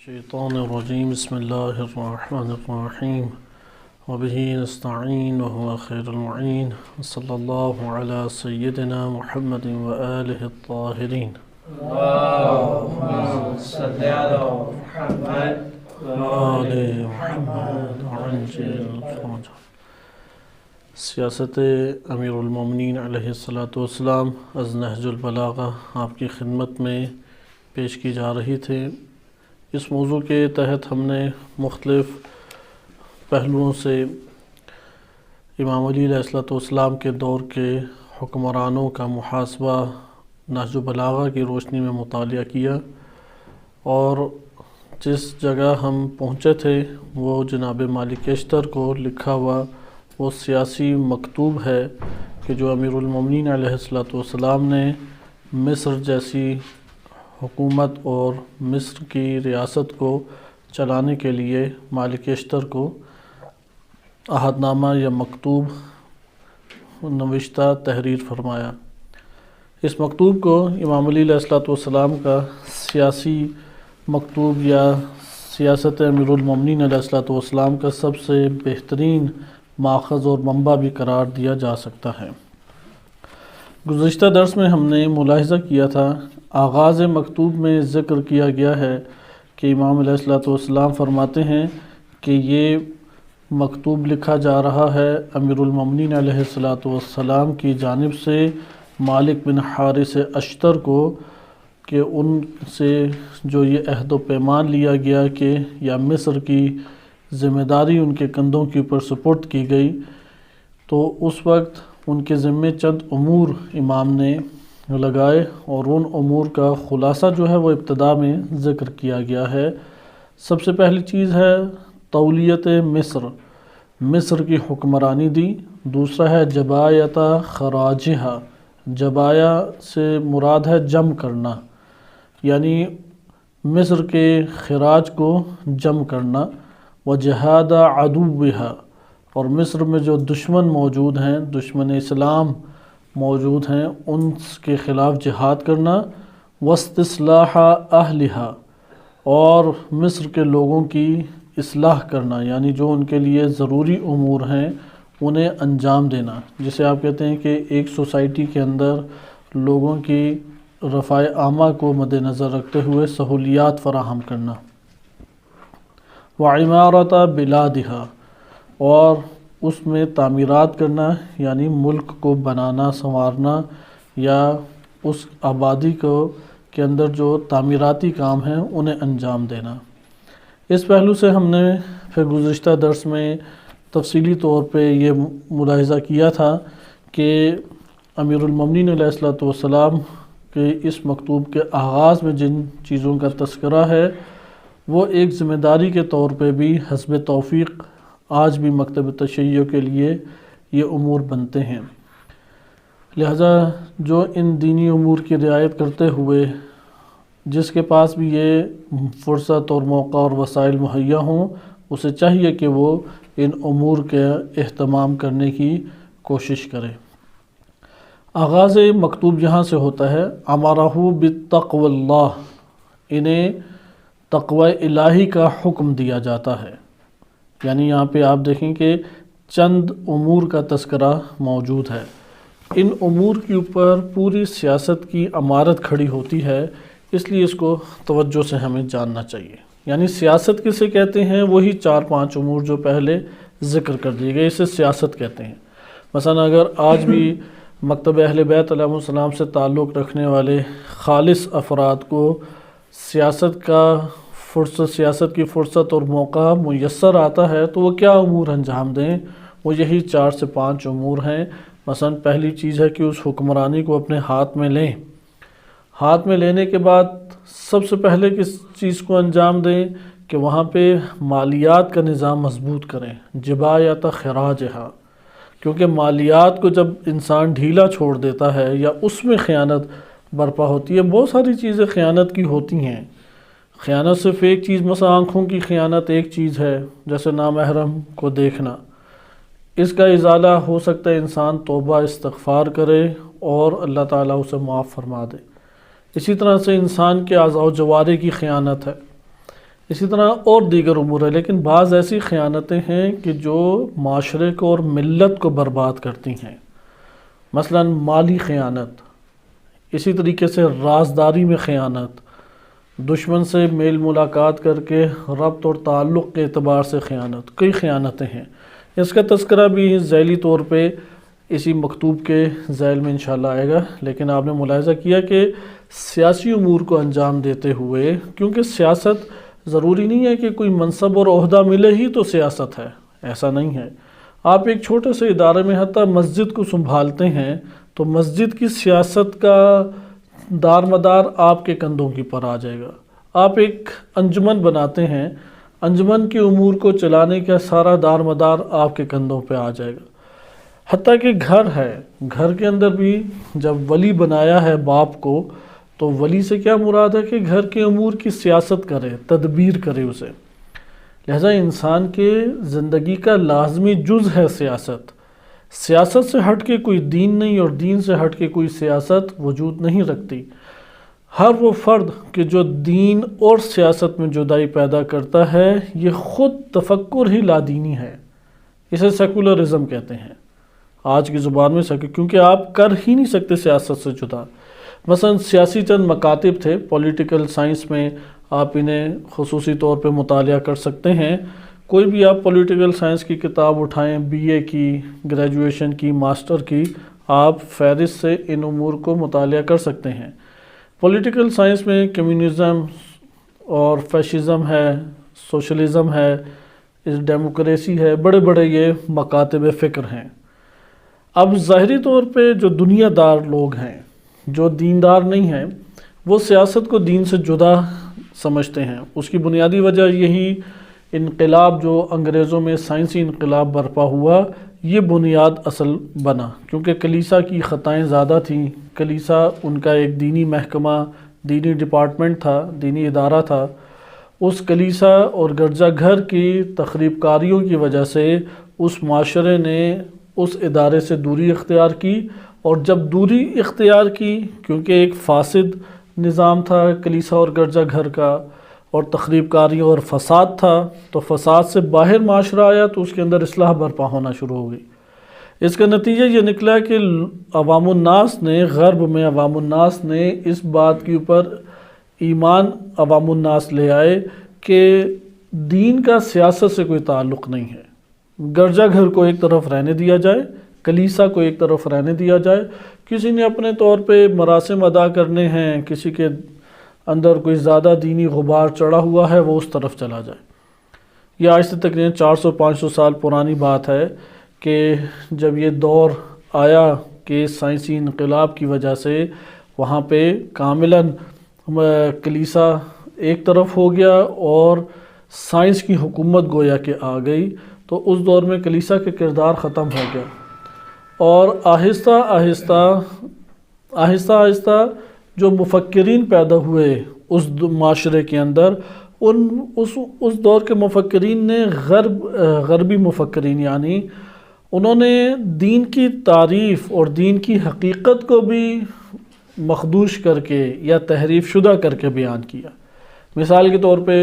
الشیطان الرجیم بسم اللہ الرحمن الرحیم وبہ نستعین وهو خیر المعین صلی اللہ علی سیدنا محمد وآلہ الطاہرین اللهم صل على محمد وآل محمد وعجل فرجہ۔ سیاست امیر المومنین علیہ السلام از نہج البلاغہ آپ کی خدمت میں پیش کی جا رہی تھی۔ اس موضوع کے تحت ہم نے مختلف پہلوؤں سے امام علی علیہ السلام کے دور کے حکمرانوں کا محاسبہ نہج البلاغہ کی روشنی میں مطالعہ کیا، اور جس جگہ ہم پہنچے تھے وہ جناب مالک اشتر کو لکھا ہوا وہ سیاسی مکتوب ہے کہ جو امیر المومنین علیہ السلام نے مصر جیسی حکومت اور مصر کی ریاست کو چلانے کے لیے مالک اشتر کو عہد نامہ یا مکتوب نوشتہ تحریر فرمایا۔ اس مکتوب کو امام علی علیہ السلام کا سیاسی مکتوب یا سیاست امیر المومنین علیہ السلام کا سب سے بہترین ماخذ اور منبع بھی قرار دیا جا سکتا ہے۔ گزشتہ درس میں ہم نے ملاحظہ کیا تھا، آغاز مکتوب میں ذکر کیا گیا ہے کہ امام علیہ السلام فرماتے ہیں کہ یہ مکتوب لکھا جا رہا ہے امیر المومنین علیہ السلام کی جانب سے مالک بن حارث اشتر کو، کہ ان سے جو یہ عہد و پیمان لیا گیا کہ یا مصر کی ذمہ داری ان کے کندھوں کے اوپر سپرد کی گئی، تو اس وقت ان کے ذمے چند امور امام نے لگائے، اور ان امور کا خلاصہ جو ہے وہ ابتدا میں ذکر کیا گیا ہے۔ سب سے پہلی چیز ہے تولیت مصر کی حکمرانی دی۔ دوسرا ہے جبایت خراجہا، جبایا سے مراد ہے جم کرنا، یعنی مصر کے خراج کو جم کرنا، وجہاد عدوہا، اور مصر میں جو دشمن موجود ہیں، دشمن اسلام موجود ہیں، ان کے خلاف جہاد کرنا، واستصلاح اہلہا، اور مصر کے لوگوں کی اصلاح کرنا، یعنی جو ان کے لیے ضروری امور ہیں انہیں انجام دینا، جسے آپ کہتے ہیں کہ ایک سوسائٹی کے اندر لوگوں کی رفع عامہ کو مد نظر رکھتے ہوئے سہولیات فراہم کرنا۔ وعمارت بلادہا، اور اس میں تعمیرات کرنا، یعنی ملک کو بنانا سنوارنا، یا اس آبادی کے اندر جو تعمیراتی کام ہیں انہیں انجام دینا۔ اس پہلو سے ہم نے پھر گزشتہ درس میں تفصیلی طور پہ یہ ملاحظہ کیا تھا کہ امیر المومنین علیہ السلام کے اس مکتوب کے آغاز میں جن چیزوں کا تذکرہ ہے وہ ایک ذمہ داری کے طور پہ بھی حسب توفیق آج بھی مکتب تشیع کے لیے یہ امور بنتے ہیں۔ لہذا جو ان دینی امور کی رعایت کرتے ہوئے جس کے پاس بھی یہ فرصت اور موقع اور وسائل مہیا ہوں، اسے چاہیے کہ وہ ان امور کے اہتمام کرنے کی کوشش کرے۔ آغاز مکتوب یہاں سے ہوتا ہے، امرہ بتقوی اللہ، انہیں تقوی الہی کا حکم دیا جاتا ہے۔ یعنی یہاں پہ آپ دیکھیں کہ چند امور کا تذکرہ موجود ہے، ان امور کے اوپر پوری سیاست کی عمارت کھڑی ہوتی ہے، اس لیے اس کو توجہ سے ہمیں جاننا چاہیے۔ یعنی سیاست کسے کہتے ہیں؟ وہی 4-5 امور جو پہلے ذکر کر دیے گئے، اسے سیاست کہتے ہیں۔ مثلا اگر آج بھی مکتب اہل بیت علیہ السلام سے تعلق رکھنے والے خالص افراد کو سیاست کی فرصت اور موقع میسر آتا ہے تو وہ کیا امور انجام دیں؟ وہ یہی 4 سے 5 امور ہیں۔ مثلا پہلی چیز ہے کہ اس حکمرانی کو اپنے ہاتھ میں لیں، ہاتھ میں لینے کے بعد سب سے پہلے کس چیز کو انجام دیں کہ وہاں پہ مالیات کا نظام مضبوط کریں، جبایت خراجہا، کیونکہ مالیات کو جب انسان ڈھیلا چھوڑ دیتا ہے یا اس میں خیانت برپا ہوتی ہے، بہت ساری چیزیں خیانت کی ہوتی ہیں۔ خیانت صرف ایک چیز، مثلا آنکھوں کی خیانت ایک چیز ہے، جیسے نامحرم کو دیکھنا، اس کا ازالہ ہو سکتا ہے انسان توبہ استغفار کرے اور اللہ تعالیٰ اسے معاف فرما دے۔ اسی طرح سے انسان کے اعضاء و جوارح کی خیانت ہے، اسی طرح اور دیگر امور ہے، لیکن بعض ایسی خیانتیں ہیں کہ جو معاشرے کو اور ملت کو برباد کرتی ہیں، مثلا مالی خیانت، اسی طریقے سے رازداری میں خیانت، دشمن سے میل ملاقات کر کے ربط اور تعلق کے اعتبار سے خیانت، کئی خیانتیں ہیں۔ اس کا تذکرہ بھی ذیلی طور پہ اسی مکتوب کے ذیل میں انشاءاللہ آئے گا، لیکن آپ نے ملاحظہ کیا کہ سیاسی امور کو انجام دیتے ہوئے، کیونکہ سیاست ضروری نہیں ہے کہ کوئی منصب اور عہدہ ملے ہی تو سیاست ہے، ایسا نہیں ہے۔ آپ ایک چھوٹے سے ادارے میں حتیٰ مسجد کو سنبھالتے ہیں تو مسجد کی سیاست کا دار مدار آپ کے کندھوں کی پر آ جائے گا۔ آپ ایک انجمن بناتے ہیں، انجمن کے امور کو چلانے کا سارا دار مدار آپ کے کندھوں پہ آ جائے گا۔ حتیٰ کہ گھر ہے، گھر کے اندر بھی جب ولی بنایا ہے باپ کو، تو ولی سے کیا مراد ہے کہ گھر کے امور کی سیاست کرے، تدبیر کرے اسے۔ لہذا انسان کے زندگی کا لازمی جز ہے سیاست۔ سیاست سے ہٹ کے کوئی دین نہیں، اور دین سے ہٹ کے کوئی سیاست وجود نہیں رکھتی۔ ہر وہ فرد کہ جو دین اور سیاست میں جدائی پیدا کرتا ہے، یہ خود تفکر ہی لادینی ہے، اسے سیکولرزم کہتے ہیں آج کی زبان میں، کیونکہ آپ کر ہی نہیں سکتے سیاست سے جدا۔ مثلا سیاسی چند مکاتب تھے، پولیٹیکل سائنس میں آپ انہیں خصوصی طور پہ مطالعہ کر سکتے ہیں۔ کوئی بھی آپ پولیٹیکل سائنس کی کتاب اٹھائیں، بی اے کی، گریجویشن کی، ماسٹر کی، آپ فہرست سے ان امور کو مطالعہ کر سکتے ہیں۔ پولیٹیکل سائنس میں کمیونزم اور فیشزم ہے، سوشلزم ہے، ڈیموکریسی ہے، بڑے بڑے یہ مکاتب فکر ہیں۔ اب ظاہری طور پہ جو دنیا دار لوگ ہیں، جو دیندار نہیں ہیں، وہ سیاست کو دین سے جدا سمجھتے ہیں۔ اس کی بنیادی وجہ یہی انقلاب جو انگریزوں میں سائنسی انقلاب برپا ہوا، یہ بنیاد اصل بنا، کیونکہ کلیسا کی خطائیں زیادہ تھیں۔ کلیسا ان کا ایک دینی محکمہ، دینی ڈپارٹمنٹ تھا، دینی ادارہ تھا۔ اس کلیسا اور گرجا گھر کی تخریب کاریوں کی وجہ سے اس معاشرے نے اس ادارے سے دوری اختیار کی، اور جب دوری اختیار کی، کیونکہ ایک فاسد نظام تھا کلیسا اور گرجا گھر کا، اور تخریب کاریوں اور فساد تھا، تو فساد سے باہر معاشرہ آیا تو اس کے اندر اصلاح برپا ہونا شروع ہو گئی۔ اس کا نتیجہ یہ نکلا کہ عوام الناس نے، غرب میں عوام الناس نے اس بات کے اوپر ایمان عوام الناس لے آئے کہ دین کا سیاست سے کوئی تعلق نہیں ہے۔ گرجا گھر کو ایک طرف رہنے دیا جائے، کلیسا کو ایک طرف رہنے دیا جائے، کسی نے اپنے طور پہ مراسم ادا کرنے ہیں، کسی کے اندر کوئی زیادہ دینی غبار چڑھا ہوا ہے، وہ اس طرف چلا جائے۔ یہ آج سے تقریباً 400-500 سال پرانی بات ہے کہ جب یہ دور آیا کہ سائنسی انقلاب کی وجہ سے وہاں پہ کاملاً کلیسا ایک طرف ہو گیا اور سائنس کی حکومت گویا کہ آ گئی، تو اس دور میں کلیسا کا کردار ختم ہو گیا، اور آہستہ آہستہ جو مفکرین پیدا ہوئے اس معاشرے کے اندر، اس دور کے مفکرین نے غربی مفکرین، یعنی انہوں نے دین کی تعریف اور دین کی حقیقت کو بھی مخدوش کر کے یا تحریف شدہ کر کے بیان کیا۔ مثال کے طور پہ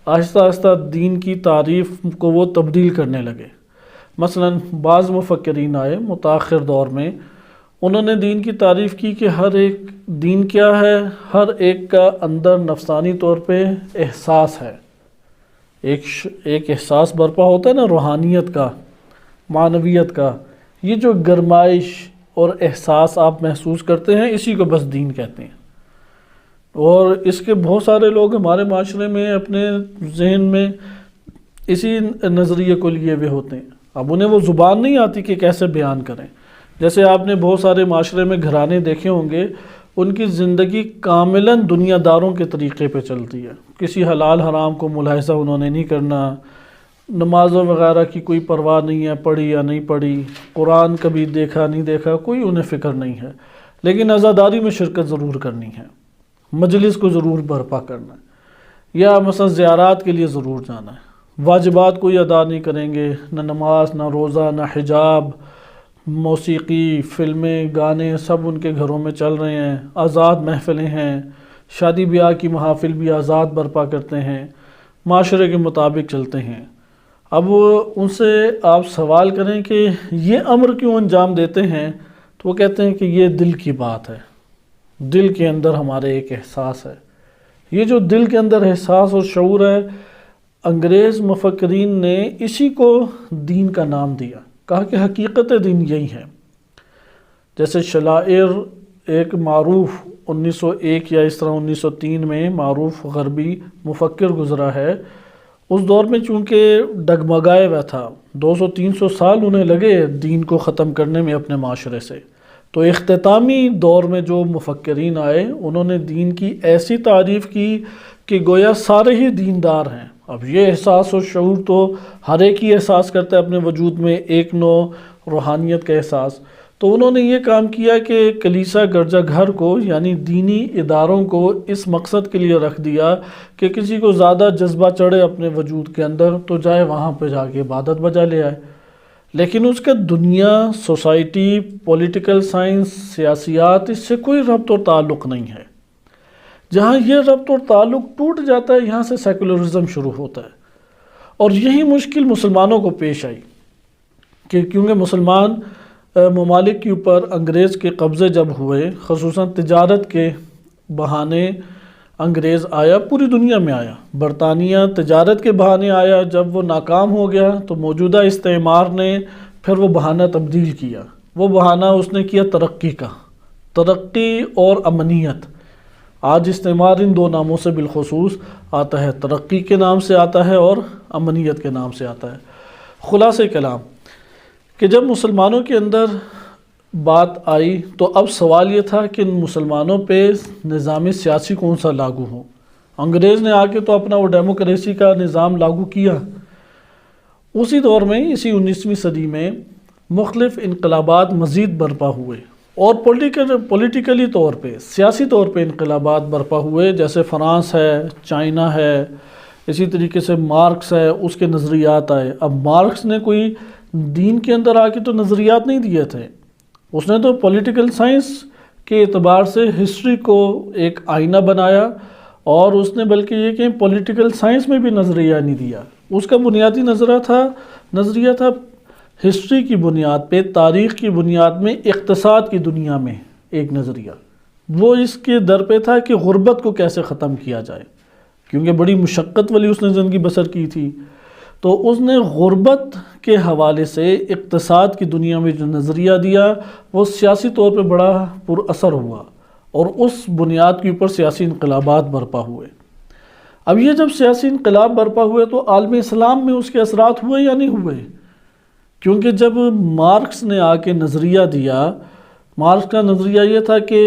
آہستہ آہستہ دین کی تعریف کو وہ تبدیل کرنے لگے۔ مثلا بعض مفکرین آئے متاخر دور میں، انہوں نے دین کی تعریف کی کہ ہر ایک دین کیا ہے، ہر ایک کا اندر نفسانی طور پہ احساس ہے، ایک احساس برپا ہوتا ہے نا، روحانیت کا، معنویت کا۔ یہ جو گرمائش اور احساس آپ محسوس کرتے ہیں، اسی کو بس دین کہتے ہیں۔ اور اس کے بہت سارے لوگ ہمارے معاشرے میں اپنے ذہن میں اسی نظریے کو لیے ہوئے ہوتے ہیں۔ اب انہیں وہ زبان نہیں آتی کہ کیسے بیان کریں۔ جیسے آپ نے بہت سارے معاشرے میں گھرانے دیکھے ہوں گے، ان کی زندگی کاملاً دنیا داروں کے طریقے پہ چلتی ہے۔ کسی حلال حرام کو ملاحظہ انہوں نے نہیں کرنا، نمازوں وغیرہ کی کوئی پرواہ نہیں ہے، پڑھی یا نہیں پڑھی، قرآن کبھی دیکھا نہیں دیکھا، کوئی انہیں فکر نہیں ہے، لیکن عزاداری میں شرکت ضرور کرنی ہے، مجلس کو ضرور برپا کرنا ہے، یا مثلا زیارات کے لیے ضرور جانا ہے۔ واجبات کوئی ادا نہیں کریں گے، نہ نماز، نہ روزہ، نہ حجاب، موسیقی، فلمیں، گانے سب ان کے گھروں میں چل رہے ہیں، آزاد محفلیں ہیں، شادی بیاہ کی محافل بھی آزاد برپا کرتے ہیں، معاشرے کے مطابق چلتے ہیں۔ اب ان سے آپ سوال کریں کہ یہ امر کیوں انجام دیتے ہیں، تو وہ کہتے ہیں کہ یہ دل کی بات ہے، دل کے اندر ہمارے ایک احساس ہے۔ یہ جو دل کے اندر احساس اور شعور ہے، انگریز مفکرین نے اسی کو دین کا نام دیا، کہا کہ حقیقت دین یہی ہے۔ جیسے شلائر ایک معروف 1901 یا اس طرح 1903 میں معروف غربی مفکر گزرا ہے، اس دور میں چونکہ ڈگمگائے ہوا تھا، 200-300 سال انہیں لگے دین کو ختم کرنے میں اپنے معاشرے سے، تو اختتامی دور میں جو مفکرین آئے انہوں نے دین کی ایسی تعریف کی کہ گویا سارے ہی دیندار ہیں۔ اب یہ احساس و شعور تو ہر ایک ہی احساس کرتا ہے اپنے وجود میں، ایک نوع روحانیت کا احساس۔ تو انہوں نے یہ کام کیا کہ کلیسا گرجا گھر کو یعنی دینی اداروں کو اس مقصد کے لیے رکھ دیا کہ کسی کو زیادہ جذبہ چڑھے اپنے وجود کے اندر تو جائے وہاں پہ جا کے عبادت بجا لے آئے، لیکن اس کا دنیا، سوسائٹی، پولیٹیکل سائنس، سیاسیات، اس سے کوئی ربط اور تعلق نہیں ہے۔ جہاں یہ ربط اور تعلق ٹوٹ جاتا ہے یہاں سے سیکولرزم شروع ہوتا ہے، اور یہی مشکل مسلمانوں کو پیش آئی کہ کیونکہ مسلمان ممالک کے اوپر انگریز کے قبضے جب ہوئے، خصوصاً تجارت کے بہانے انگریز آیا، پوری دنیا میں آیا، برطانیہ تجارت کے بہانے آیا، جب وہ ناکام ہو گیا تو موجودہ استعمار نے پھر وہ بہانہ تبدیل کیا۔ وہ بہانہ اس نے کیا ترقی کا، ترقی اور امنیت۔ آج استعمار ان دو ناموں سے بالخصوص آتا ہے، ترقی کے نام سے آتا ہے اور امنیت کے نام سے آتا ہے۔ خلاصہ کلام کہ جب مسلمانوں کے اندر بات آئی تو اب سوال یہ تھا کہ ان مسلمانوں پہ نظام سیاسی کون سا لاگو ہو۔ انگریز نے آ کے تو اپنا وہ ڈیموکریسی کا نظام لاگو کیا۔ اسی دور میں، اسی 19ویں صدی میں مختلف انقلابات مزید برپا ہوئے، اور پولیٹیکلی طور پہ، سیاسی طور پہ انقلابات برپا ہوئے، جیسے فرانس ہے، چائنا ہے، اسی طریقے سے مارکس ہے، اس کے نظریات آئے۔ اب مارکس نے کوئی دین کے اندر آ کے تو نظریات نہیں دیے تھے، اس نے تو پولیٹیکل سائنس کے اعتبار سے ہسٹری کو ایک آئینہ بنایا، اور اس نے بلکہ یہ کہ پولیٹیکل سائنس میں بھی نظریہ نہیں دیا۔ اس کا بنیادی نظریہ تھا ہسٹری کی بنیاد پہ، تاریخ کی بنیاد میں، اقتصاد کی دنیا میں ایک نظریہ۔ وہ اس کے در پہ تھا کہ غربت کو کیسے ختم کیا جائے، کیونکہ بڑی مشقت والی اس نے زندگی بسر کی تھی، تو اس نے غربت کے حوالے سے اقتصاد کی دنیا میں جو نظریہ دیا وہ سیاسی طور پہ بڑا پر اثر ہوا، اور اس بنیاد کے اوپر سیاسی انقلابات برپا ہوئے۔ اب یہ جب سیاسی انقلاب برپا ہوئے تو عالم اسلام میں اس کے اثرات ہوئے یا نہیں ہوئے؟ کیونکہ جب مارکس نے آ کے نظریہ دیا، مارکس کا نظریہ یہ تھا کہ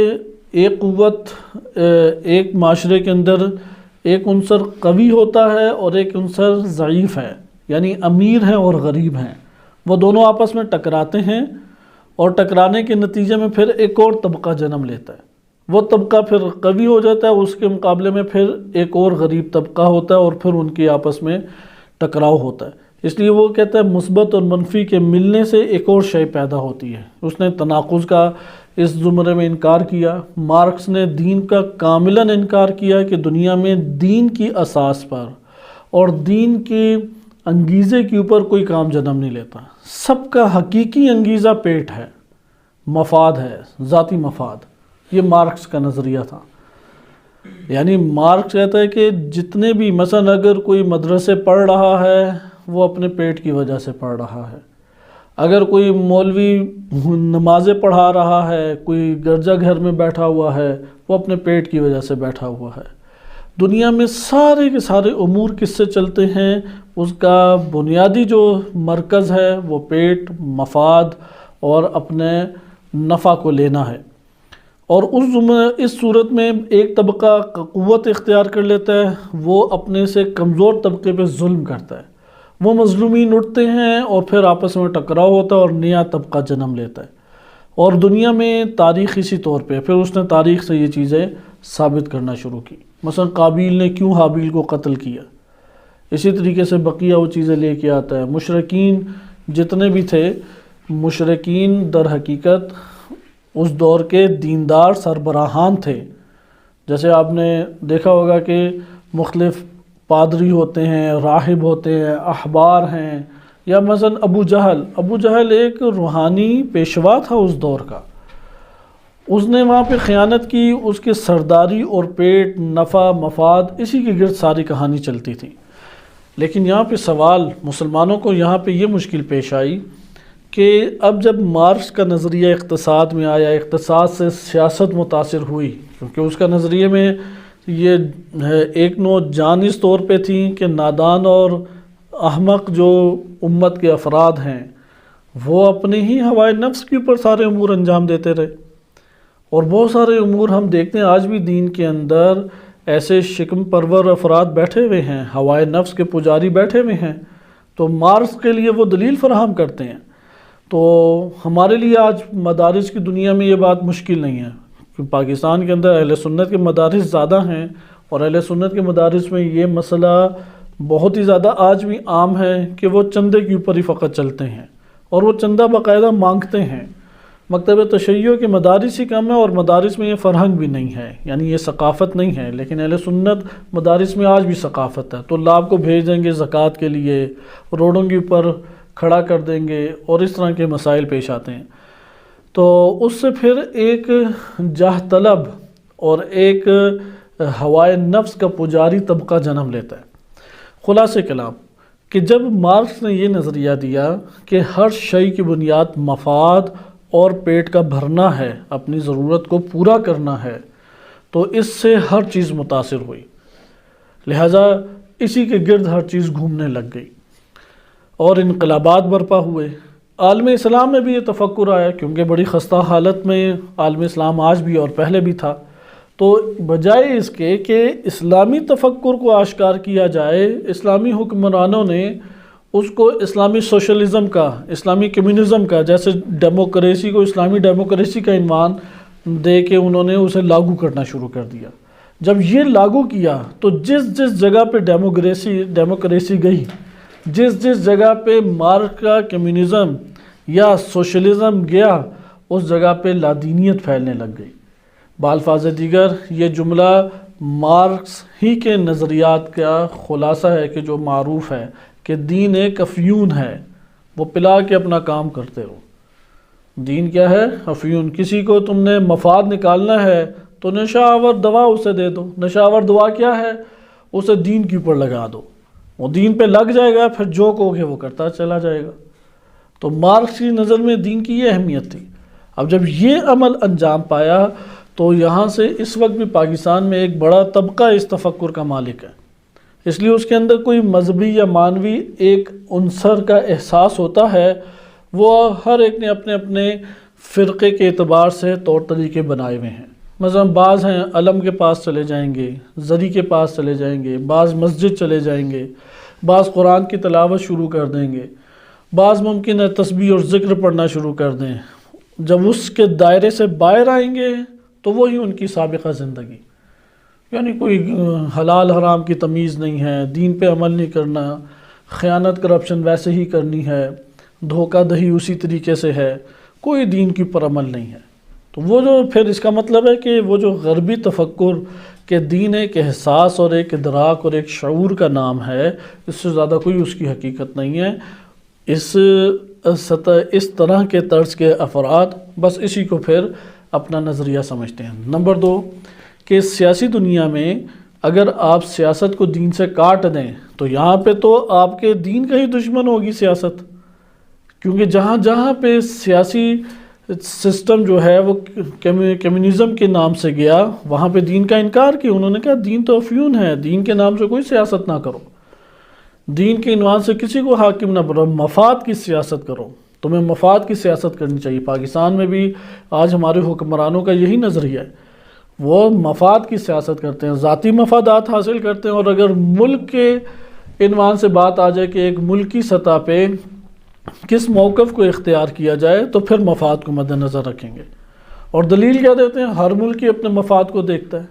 ایک قوت ایک معاشرے کے اندر ایک عنصر قوی ہوتا ہے اور ایک عنصر ضعیف ہے، یعنی امیر ہیں اور غریب ہیں، وہ دونوں آپس میں ٹکراتے ہیں، اور ٹکرانے کے نتیجے میں پھر ایک اور طبقہ جنم لیتا ہے، وہ طبقہ پھر قوی ہو جاتا ہے، اس کے مقابلے میں پھر ایک اور غریب طبقہ ہوتا ہے، اور پھر ان کے آپس میں ٹکراؤ ہوتا ہے۔ اس لیے وہ کہتا ہے مثبت اور منفی کے ملنے سے ایک اور شے پیدا ہوتی ہے۔ اس نے تناقض کا اس زمرے میں انکار کیا۔ مارکس نے دین کا کاملاً انکار کیا کہ دنیا میں دین کی اساس پر اور دین کے انگیزے کے اوپر کوئی کام جنم نہیں لیتا، سب کا حقیقی انگیزہ پیٹ ہے، مفاد ہے، ذاتی مفاد۔ یہ مارکس کا نظریہ تھا۔ یعنی مارکس کہتا ہے کہ جتنے بھی مثلا اگر کوئی مدرسے پڑھ رہا ہے وہ اپنے پیٹ کی وجہ سے پڑھ رہا ہے، اگر کوئی مولوی نمازیں پڑھا رہا ہے، کوئی گرجا گھر میں بیٹھا ہوا ہے، وہ اپنے پیٹ کی وجہ سے بیٹھا ہوا ہے۔ دنیا میں سارے کے سارے امور کس سے چلتے ہیں؟ اس کا بنیادی جو مرکز ہے وہ پیٹ، مفاد اور اپنے نفع کو لینا ہے۔ اور اس صورت میں ایک طبقہ قوت اختیار کر لیتا ہے، وہ اپنے سے کمزور طبقے پہ ظلم کرتا ہے، وہ مظلومین اٹھتے ہیں اور پھر آپس میں ٹکراؤ ہوتا ہے اور نیا طبقہ جنم لیتا ہے۔ اور دنیا میں تاریخ اسی طور پہ پھر اس نے تاریخ سے یہ چیزیں ثابت کرنا شروع کی۔ مثلا قابیل نے کیوں حابیل کو قتل کیا، اسی طریقے سے بقیہ وہ چیزیں لے کے آتا ہے۔ مشرکین جتنے بھی تھے، مشرکین در حقیقت اس دور کے دیندار سربراہان تھے۔ جیسے آپ نے دیکھا ہوگا کہ مختلف پادری ہوتے ہیں، راہب ہوتے ہیں، احبار ہیں، یا مثلا ابو جہل ایک روحانی پیشوا تھا اس دور کا، اس نے وہاں پہ خیانت کی، اس کے سرداری اور پیٹ، نفع، مفاد، اسی کے گرد ساری کہانی چلتی تھی۔ لیکن یہاں پہ سوال، مسلمانوں کو یہاں پہ یہ مشکل پیش آئی کہ اب جب مارکس کا نظریہ اقتصاد میں آیا، اقتصاد سے سیاست متاثر ہوئی، کیونکہ اس کا نظریے میں یہ ایک نوع جان اس طور پہ تھی کہ نادان اور احمق جو امت کے افراد ہیں وہ اپنے ہی ہوائے نفس کے اوپر سارے امور انجام دیتے رہے، اور بہت سارے امور ہم دیکھتے ہیں آج بھی دین کے اندر ایسے شکم پرور افراد بیٹھے ہوئے ہیں، ہوائے نفس کے پجاری بیٹھے ہوئے ہیں، تو مارکس کے لیے وہ دلیل فراہم کرتے ہیں۔ تو ہمارے لیے آج مدارس کی دنیا میں یہ بات مشکل نہیں ہے، کیونکہ پاکستان کے اندر اہل سنت کے مدارس زیادہ ہیں، اور اہل سنت کے مدارس میں یہ مسئلہ بہت ہی زیادہ آج بھی عام ہے کہ وہ چندے کے اوپر ہی فقط چلتے ہیں، اور وہ چندہ باقاعدہ مانگتے ہیں۔ مکتب تشیع کے مدارس ہی کم ہے، اور مدارس میں یہ فرہنگ بھی نہیں ہے، یعنی یہ ثقافت نہیں ہے، لیکن اہل سنت مدارس میں آج بھی ثقافت ہے۔ طلاب کو بھیج دیں گے زکوٰۃ کے لیے، روڈوں کے اوپر کھڑا کر دیں گے، اور اس طرح کے مسائل پیش آتے ہیں۔ تو اس سے پھر ایک جاہ طلب اور ایک ہوائے نفس کا پجاری طبقہ جنم لیتا ہے۔ خلاصہ کلام کہ جب مارکس نے یہ نظریہ دیا کہ ہر شے کی بنیاد مفاد اور پیٹ کا بھرنا ہے، اپنی ضرورت کو پورا کرنا ہے، تو اس سے ہر چیز متاثر ہوئی، لہٰذا اسی کے گرد ہر چیز گھومنے لگ گئی، اور انقلابات برپا ہوئے۔ عالم اسلام میں بھی یہ تفکر آیا، کیونکہ بڑی خستہ حالت میں عالم اسلام آج بھی اور پہلے بھی تھا، تو بجائے اس کے کہ اسلامی تفکر کو آشکار کیا جائے، اسلامی حکمرانوں نے اس کو اسلامی سوشلزم کا، اسلامی کمیونزم کا، جیسے ڈیموکریسی کو اسلامی ڈیموکریسی کا عنوان دے کے انہوں نے اسے لاگو کرنا شروع کر دیا۔ جب یہ لاگو کیا تو جس جگہ پہ ڈیموکریسی گئی، جس جگہ پہ مارکس کا کمیونزم یا سوشلزم گیا، اس جگہ پہ لادینیت پھیلنے لگ گئی۔ بالفاظ دیگر یہ جملہ مارکس ہی کے نظریات کا خلاصہ ہے کہ جو معروف ہے کہ دین ایک افیون ہے، وہ پلا کے اپنا کام کرتے ہو۔ دین کیا ہے؟ افیون۔ کسی کو تم نے مفاد نکالنا ہے تو نشہ آور دوا اسے دے دو۔ نشہ آور دوا کیا ہے؟ اسے دین کے اوپر لگا دو، وہ دین پہ لگ جائے گا، پھر جو کہو گے وہ کرتا چلا جائے گا۔ تو مارکس کی نظر میں دین کی یہ اہمیت تھی۔ اب جب یہ عمل انجام پایا تو یہاں سے اس وقت بھی پاکستان میں ایک بڑا طبقہ اس تفکر کا مالک ہے، اس لیے اس کے اندر کوئی مذہبی یا معنوی ایک عنصر کا احساس ہوتا ہے۔ وہ ہر ایک نے اپنے اپنے فرقے کے اعتبار سے طور طریقے بنائے ہوئے ہیں۔ مثلا بعض ہیں علم کے پاس چلے جائیں گے، زری کے پاس چلے جائیں گے، بعض مسجد چلے جائیں گے، بعض قرآن کی تلاوت شروع کر دیں گے، بعض ممکن ہے تسبیح اور ذکر پڑھنا شروع کر دیں۔ جب اس کے دائرے سے باہر آئیں گے تو وہی ان کی سابقہ زندگی، یعنی کوئی حلال حرام کی تمیز نہیں ہے، دین پہ عمل نہیں کرنا، خیانت کرپشن ویسے ہی کرنی ہے، دھوکہ دہی اسی طریقے سے ہے، کوئی دین کے اوپر عمل نہیں ہے۔ تو وہ جو پھر اس کا مطلب ہے کہ وہ جو غربی تفکر کہ دین ایک احساس اور ایک ادراک اور ایک شعور کا نام ہے، اس سے زیادہ کوئی اس کی حقیقت نہیں ہے۔ اس طرح کے طرز کے افراد بس اسی کو پھر اپنا نظریہ سمجھتے ہیں۔ نمبر 2 کہ سیاسی دنیا میں اگر آپ سیاست کو دین سے کاٹ دیں تو یہاں پہ تو آپ کے دین کا ہی دشمن ہوگی سیاست، کیونکہ جہاں جہاں پہ سیاسی سسٹم جو ہے وہ کمیونزم کے نام سے گیا، وہاں پہ دین کا انکار کیا۔ انہوں نے کہا دین تو افیون ہے، دین کے نام سے کوئی سیاست نہ کرو، دین کے عنوان سے کسی کو حاکم نہ بناؤ، مفاد کی سیاست کرو، تمہیں مفاد کی سیاست کرنی چاہیے۔ پاکستان میں بھی آج ہمارے حکمرانوں کا یہی نظریہ ہے، وہ مفاد کی سیاست کرتے ہیں، ذاتی مفادات حاصل کرتے ہیں، اور اگر ملک کے عنوان سے بات آ جائے کہ ایک ملکی سطح پہ کس موقف کو اختیار کیا جائے تو پھر مفاد کو مد نظر رکھیں گے۔ اور دلیل کیا دیتے ہیں؟ ہر ملک ہی اپنے مفاد کو دیکھتا ہے،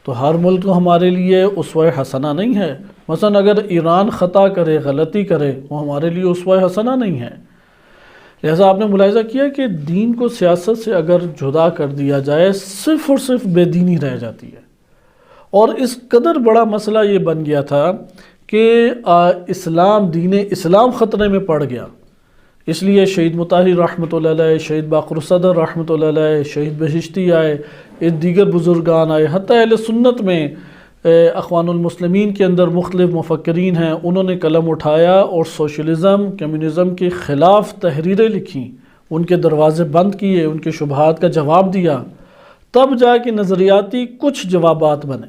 تو ہر ملک تو ہمارے لیے اسوہ حسنہ نہیں ہے۔ مثلا اگر ایران خطا کرے، غلطی کرے، وہ ہمارے لیے اسوہ حسنہ نہیں ہے۔ لہذا آپ نے ملاحظہ کیا کہ دین کو سیاست سے اگر جدا کر دیا جائے، صرف اور صرف بے دینی رہ جاتی ہے، اور اس قدر بڑا مسئلہ یہ بن گیا تھا کہ اسلام، دین اسلام خطرے میں پڑ گیا. اس لیے شہید مطہر رحمۃ اللہ علیہ، شہید باقر الصدر رحمۃ اللہ علیہ، شہید بہشتی آئے، دیگر بزرگان آئے، حتیٰ اہل سنت میں اخوان المسلمین کے اندر مختلف مفکرین ہیں، انہوں نے قلم اٹھایا اور سوشلزم، کمیونزم کے خلاف تحریریں لکھیں، ان کے دروازے بند کیے، ان کے شبہات کا جواب دیا، تب جا کے نظریاتی کچھ جوابات بنے.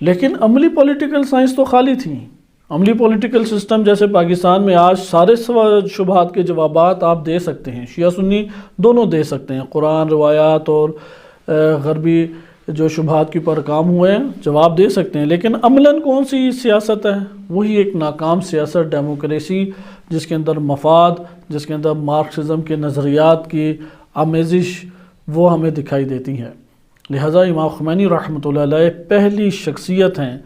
لیکن عملی پولیٹیکل سائنس تو خالی تھیں. عملی پولیٹیکل سسٹم جیسے پاکستان میں آج سارے شبہات کے جوابات آپ دے سکتے ہیں، شیعہ سنی دونوں دے سکتے ہیں، قرآن، روایات اور غربی جو شبہات کے اوپر کام ہوئے ہیں جواب دے سکتے ہیں. لیکن عملاً کون سی سیاست ہے؟ وہی ایک ناکام سیاست، ڈیموکریسی، جس کے اندر مفاد، جس کے اندر مارکسزم کے نظریات کی آمیزش وہ ہمیں دکھائی دیتی ہے. لہٰذا امام خمینی رحمۃ اللہ علیہ پہلی شخصیت ہیں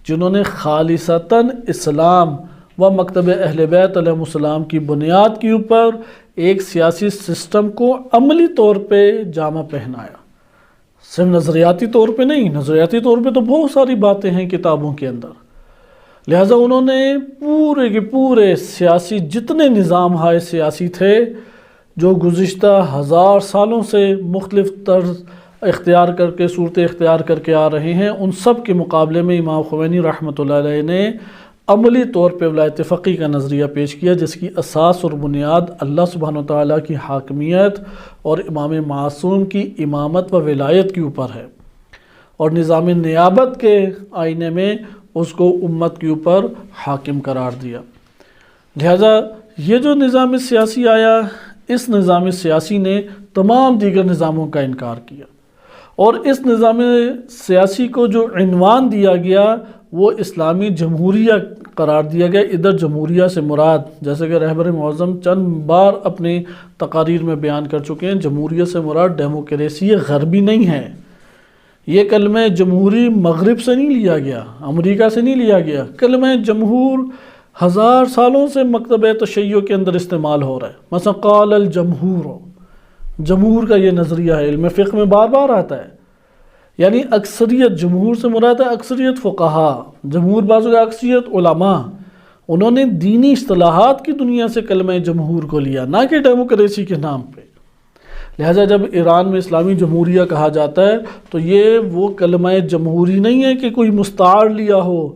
جنہوں نے خالصتاً اسلام و مکتب اہل بیت علیہ السلام کی بنیاد کے اوپر ایک سیاسی سسٹم کو عملی طور پہ جامہ پہنایا. صرف نظریاتی طور پہ نہیں، نظریاتی طور پہ تو بہت ساری باتیں ہیں کتابوں کے اندر. لہٰذا انہوں نے پورے کے پورے سیاسی جتنے نظام ہائے سیاسی تھے جو گزشتہ 1000 سالوں سے مختلف طرز اختیار کر کے، صورتیں اختیار کر کے آ رہے ہیں، ان سب کے مقابلے میں امام خمینی رحمۃ اللہ علیہ نے عملی طور پہ ولایت فقیہ کا نظریہ پیش کیا، جس کی اساس اور بنیاد اللہ سبحانہ وتعالیٰ کی حاکمیت اور امام معصوم کی امامت و ولایت کے اوپر ہے، اور نظام نیابت کے آئینے میں اس کو امت کے اوپر حاکم قرار دیا. لہذا یہ جو نظام سیاسی آیا، اس نظام سیاسی نے تمام دیگر نظاموں کا انکار کیا، اور اس نظام سیاسی کو جو عنوان دیا گیا وہ اسلامی جمہوریہ قرار دیا گیا. ادھر جمہوریہ سے مراد، جیسے کہ رہبر معظم چند بار اپنی تقاریر میں بیان کر چکے ہیں، جمہوریہ سے مراد ڈیموکریسی غربی نہیں ہے. یہ کلمہ جمہوری مغرب سے نہیں لیا گیا، امریکہ سے نہیں لیا گیا. کلمہ جمہور 1000 سالوں سے مکتب تشیع کے اندر استعمال ہو رہا ہے. مثلا قال الجمہور، جمہور کا یہ نظریہ ہے، علم فقہ میں بار بار آتا ہے. یعنی اکثریت، جمہور سے مراد ہے اکثریت فقہا، جمہور بازو کا اکثریت علماء. انہوں نے دینی اصطلاحات کی دنیا سے کلمہ جمہور کو لیا، نہ کہ ڈیموکریسی کے نام پہ. لہٰذا جب ایران میں اسلامی جمہوریہ کہا جاتا ہے تو یہ وہ کلمہ جمہوری نہیں ہے کہ کوئی مستعار لیا ہو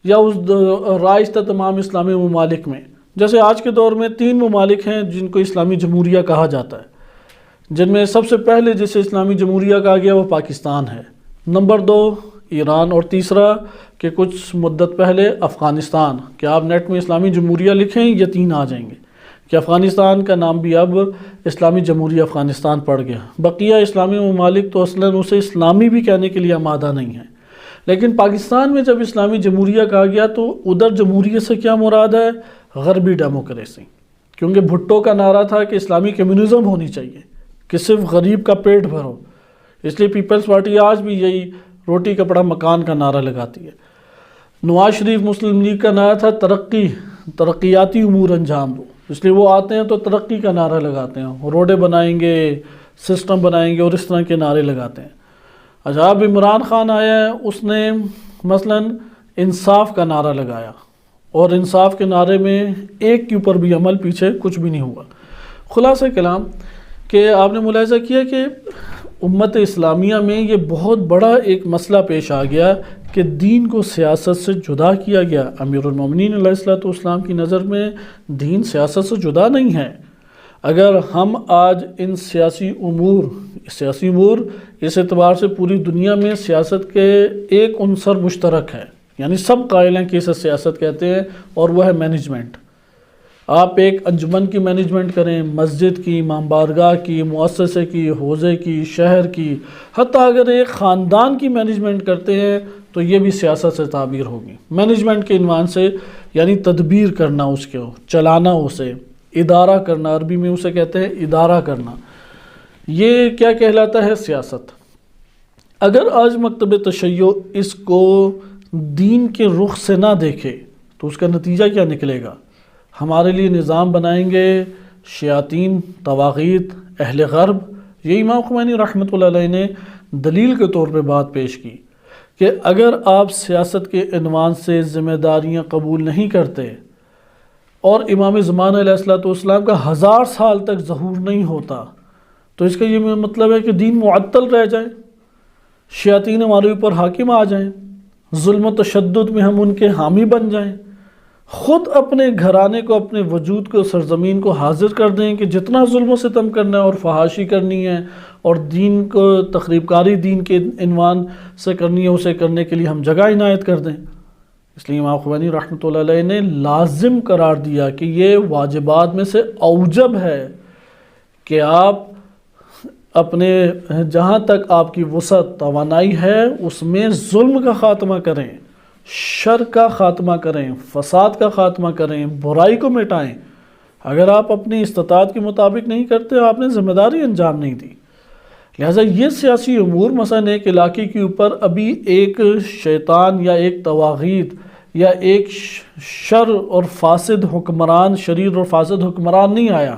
یا اس رائج تھا تمام اسلامی ممالک میں. جیسے آج کے دور میں 3 ممالک ہیں جن کو اسلامی جمہوریہ کہا جاتا ہے، جن میں سب سے پہلے جسے اسلامی جمہوریہ کہا گیا وہ پاکستان ہے، نمبر 2 ایران، اور تیسرا کہ کچھ مدت پہلے افغانستان. کہ آپ نیٹ میں اسلامی جمہوریہ لکھیں یہ 3 آ جائیں گے کہ افغانستان کا نام بھی اب اسلامی جمہوریہ افغانستان پڑ گیا. بقیہ اسلامی ممالک تو اصلاً اسے اسلامی بھی کہنے کے لیے آمادہ نہیں ہیں. لیکن پاکستان میں جب اسلامی جمہوریہ کہا گیا تو ادھر جمہوریہ سے کیا مراد ہے؟ غربی ڈیموکریسی. کیونکہ بھٹو کا نعرہ تھا کہ اسلامی کمیونزم ہونی چاہیے کہ صرف غریب کا پیٹ بھرو. اس لیے پیپلز پارٹی آج بھی یہی روٹی کپڑا مکان کا نعرہ لگاتی ہے. نواز شریف مسلم لیگ کا نعرہ تھا ترقیاتی امور انجام دو. اس لیے وہ آتے ہیں تو ترقی کا نعرہ لگاتے ہیں، روڈیں بنائیں گے، سسٹم بنائیں گے، اور اس طرح کے نعرے لگاتے ہیں. اچھا اب عمران خان آیا ہے، اس نے مثلا انصاف کا نعرہ لگایا، اور انصاف کے نعرے میں ایک کے اوپر بھی عمل پیچھے کچھ بھی نہیں ہوا. خلاصہ کلام کہ آپ نے ملاحظہ کیا کہ امت اسلامیہ میں یہ بہت بڑا ایک مسئلہ پیش آ گیا کہ دین کو سیاست سے جدا کیا گیا. امیر المومنین علیہ الصلوۃ والسلام کی نظر میں دین سیاست سے جدا نہیں ہے. اگر ہم آج ان سیاسی امور اس اعتبار سے پوری دنیا میں سیاست کے ایک عنصر مشترک ہے، یعنی سب قائل ہیں کہ اسے سیاست کہتے ہیں، اور وہ ہے مینجمنٹ. آپ ایک انجمن کی مینجمنٹ کریں، مسجد کی، امام بارگاہ کی، مؤسسے کی، حوزے کی، شہر کی، حتیٰ اگر ایک خاندان کی مینجمنٹ کرتے ہیں تو یہ بھی سیاست سے تعبیر ہوگی. مینجمنٹ کے عنوان سے یعنی تدبیر کرنا، اس کو چلانا، اسے ادارہ کرنا، عربی میں اسے کہتے ہیں ادارہ کرنا. یہ کیا کہلاتا ہے؟ سیاست. اگر آج مکتب تشیع اس کو دین کے رخ سے نہ دیکھے تو اس کا نتیجہ کیا نکلے گا؟ ہمارے لیے نظام بنائیں گے شیاطین، طواغیت، اہل غرب. یہ امام خمینی رحمۃ اللہ علیہ نے دلیل کے طور پہ بات پیش کی کہ اگر آپ سیاست کے عنوان سے ذمہ داریاں قبول نہیں کرتے اور امام زمان علیہ السلام کا 1000 سال تک ظہور نہیں ہوتا تو اس کا یہ مطلب ہے کہ دین معطل رہ جائے، شیاطین ہمارے اوپر حاکم آ جائیں، ظلم و تشدد میں ہم ان کے حامی بن جائیں، خود اپنے گھرانے کو، اپنے وجود کو، سرزمین کو حاضر کر دیں کہ جتنا ظلم و ستم کرنا ہے اور فحاشی کرنی ہے اور دین کو تخریب کاری دین کے عنوان سے کرنی ہے، اسے کرنے کے لیے ہم جگہ عنایت کر دیں۔ اس لیے امام خمینی رحمۃ اللہ علیہ نے لازم قرار دیا کہ یہ واجبات میں سے اوجب ہے کہ آپ اپنے جہاں تک آپ کی وسعت توانائی ہے اس میں ظلم کا خاتمہ کریں، شر کا خاتمہ کریں، فساد کا خاتمہ کریں، برائی کو مٹائیں۔ اگر آپ اپنی استطاعت کے مطابق نہیں کرتے، آپ نے ذمہ داری انجام نہیں دی۔ لہٰذا یہ سیاسی امور مثلا ایک علاقے کے اوپر ابھی ایک شیطان یا ایک طواغیت یا ایک شر اور فاسد حکمران، شریر اور فاسد حکمران نہیں آیا،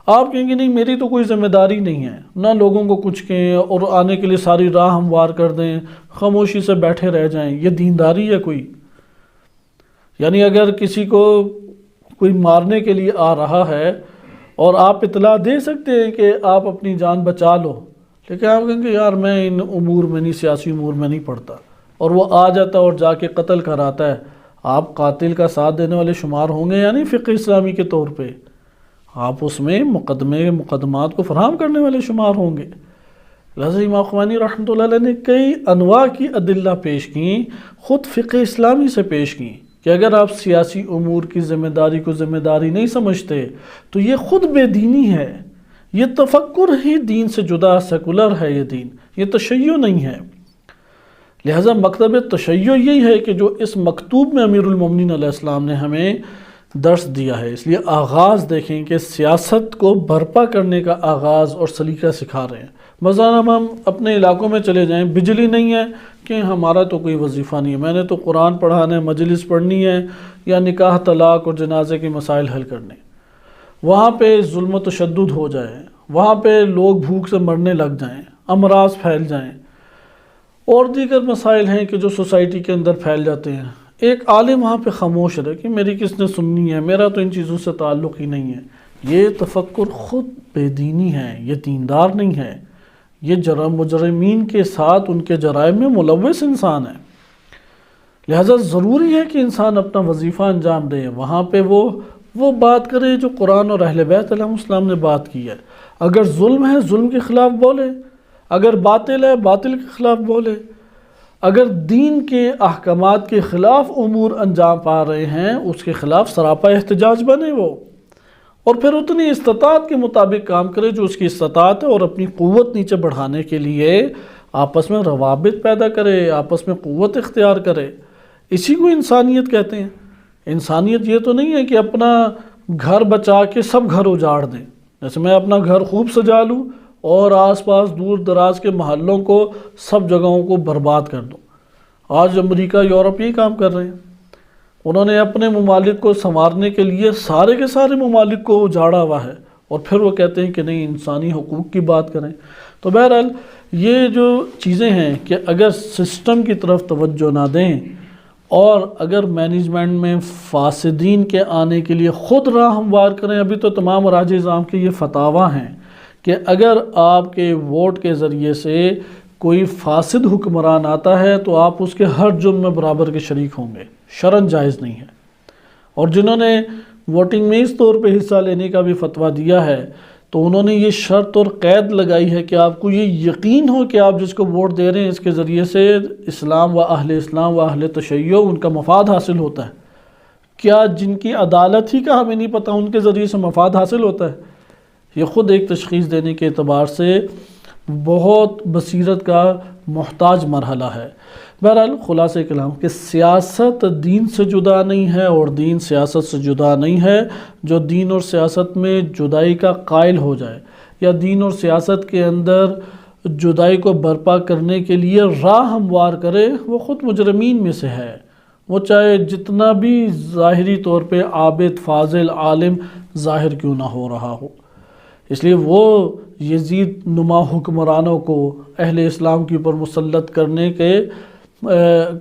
آپ کہیں گے نہیں میری تو کوئی ذمہ داری نہیں ہے، نہ لوگوں کو کچھ کہیں اور آنے کے لیے ساری راہ ہموار کر دیں، خاموشی سے بیٹھے رہ جائیں، یہ دینداری ہے کوئی؟ یعنی اگر کسی کو کوئی مارنے کے لیے آ رہا ہے اور آپ اطلاع دے سکتے ہیں کہ آپ اپنی جان بچا لو، لیکن آپ کہیں گے یار میں ان امور میں نہیں، سیاسی امور میں نہیں پڑتا، اور وہ آ جاتا اور جا کے قتل کراتا ہے، آپ قاتل کا ساتھ دینے والے شمار ہوں گے یا نہیں؟ فقہ اسلامی کے طور پہ آپ اس میں مقدمات کو فراہم کرنے والے شمار ہوں گے۔ لہذا امام خمینی رحمۃ اللہ علیہ نے کئی انواع کی ادلہ پیش کیں، خود فقہ اسلامی سے پیش کیں، کہ اگر آپ سیاسی امور کی ذمہ داری کو ذمہ داری نہیں سمجھتے تو یہ خود بے دینی ہے، یہ تفکر ہی دین سے جدا سیکولر ہے، یہ دین، یہ تشیع نہیں ہے۔ لہذا مکتب تشیع یہی ہے کہ جو اس مکتوب میں امیر المومنین علیہ السلام نے ہمیں درس دیا ہے۔ اس لیے آغاز دیکھیں کہ سیاست کو برپا کرنے کا آغاز اور سلیقہ سکھا رہے ہیں۔ مثلا ہم اپنے علاقوں میں چلے جائیں، بجلی نہیں ہے کہ ہمارا تو کوئی وظیفہ نہیں ہے، میں نے تو قرآن پڑھانا ہے، مجلس پڑھنی ہے، یا نکاح طلاق اور جنازے کے مسائل حل کرنے، وہاں پہ ظلم و تشدد ہو جائے، وہاں پہ لوگ بھوک سے مرنے لگ جائیں، امراض پھیل جائیں، اور دیگر مسائل ہیں کہ جو سوسائٹی کے اندر پھیل جاتے ہیں، ایک عالم وہاں پہ خاموش رہے کہ میری کس نے سننی ہے، میرا تو ان چیزوں سے تعلق ہی نہیں ہے، یہ تفکر خود بے دینی ہے، یہ دیندار نہیں ہے، یہ مجرمین کے ساتھ ان کے جرائم میں ملوث انسان ہے۔ لہذا ضروری ہے کہ انسان اپنا وظیفہ انجام دے، وہاں پہ وہ بات کرے جو قرآن اور اہل بیت علیہ السلام نے بات کی ہے۔ اگر ظلم ہے ظلم کے خلاف بولے، اگر باطل ہے باطل کے خلاف بولے، اگر دین کے احکامات کے خلاف امور انجام پا رہے ہیں اس کے خلاف سراپا احتجاج بنے وہ، اور پھر اتنی استطاعت کے مطابق کام کرے جو اس کی استطاعت ہے، اور اپنی قوت نیچے بڑھانے کے لیے آپس میں روابط پیدا کرے، آپس میں قوت اختیار کرے۔ اسی کو انسانیت کہتے ہیں۔ انسانیت یہ تو نہیں ہے کہ اپنا گھر بچا کے سب گھر اجاڑ دیں، جیسے میں اپنا گھر خوب سجا لوں اور آس پاس دور دراز کے محلوں کو، سب جگہوں کو برباد کر دوں۔ آج امریکہ، یورپ یہی کام کر رہے ہیں، انہوں نے اپنے ممالک کو سنوارنے کے لیے سارے کے سارے ممالک کو اجاڑا ہوا ہے، اور پھر وہ کہتے ہیں کہ نہیں انسانی حقوق کی بات کریں۔ تو بہرحال یہ جو چیزیں ہیں کہ اگر سسٹم کی طرف توجہ نہ دیں اور اگر مینجمنٹ میں فاسدین کے آنے کے لیے خود راہ ہموار کریں، ابھی تو تمام راج نظام کے یہ فتاویٰ ہیں کہ اگر آپ کے ووٹ کے ذریعے سے کوئی فاسد حکمران آتا ہے تو آپ اس کے ہر جرم میں برابر کے شریک ہوں گے، شرعاً جائز نہیں ہے۔ اور جنہوں نے ووٹنگ میں اس طور پہ حصہ لینے کا بھی فتویٰ دیا ہے تو انہوں نے یہ شرط اور قید لگائی ہے کہ آپ کو یہ یقین ہو کہ آپ جس کو ووٹ دے رہے ہیں اس کے ذریعے سے اسلام و اہل تشیع ان کا مفاد حاصل ہوتا ہے۔ کیا جن کی عدالت ہی کا ہمیں نہیں پتہ ان کے ذریعے سے مفاد حاصل ہوتا ہے؟ یہ خود ایک تشخیص دینے کے اعتبار سے بہت بصیرت کا محتاج مرحلہ ہے۔ بہرحال خلاصہ کلام کہ سیاست دین سے جدا نہیں ہے اور دین سیاست سے جدا نہیں ہے۔ جو دین اور سیاست میں جدائی کا قائل ہو جائے یا دین اور سیاست کے اندر جدائی کو برپا کرنے کے لیے راہ ہموار کرے، وہ خود مجرمین میں سے ہے، وہ چاہے جتنا بھی ظاہری طور پہ عابد، فاضل، عالم ظاہر کیوں نہ ہو رہا ہو۔ اس لیے وہ یزید نما حکمرانوں کو اہل اسلام کے اوپر مسلط کرنے کے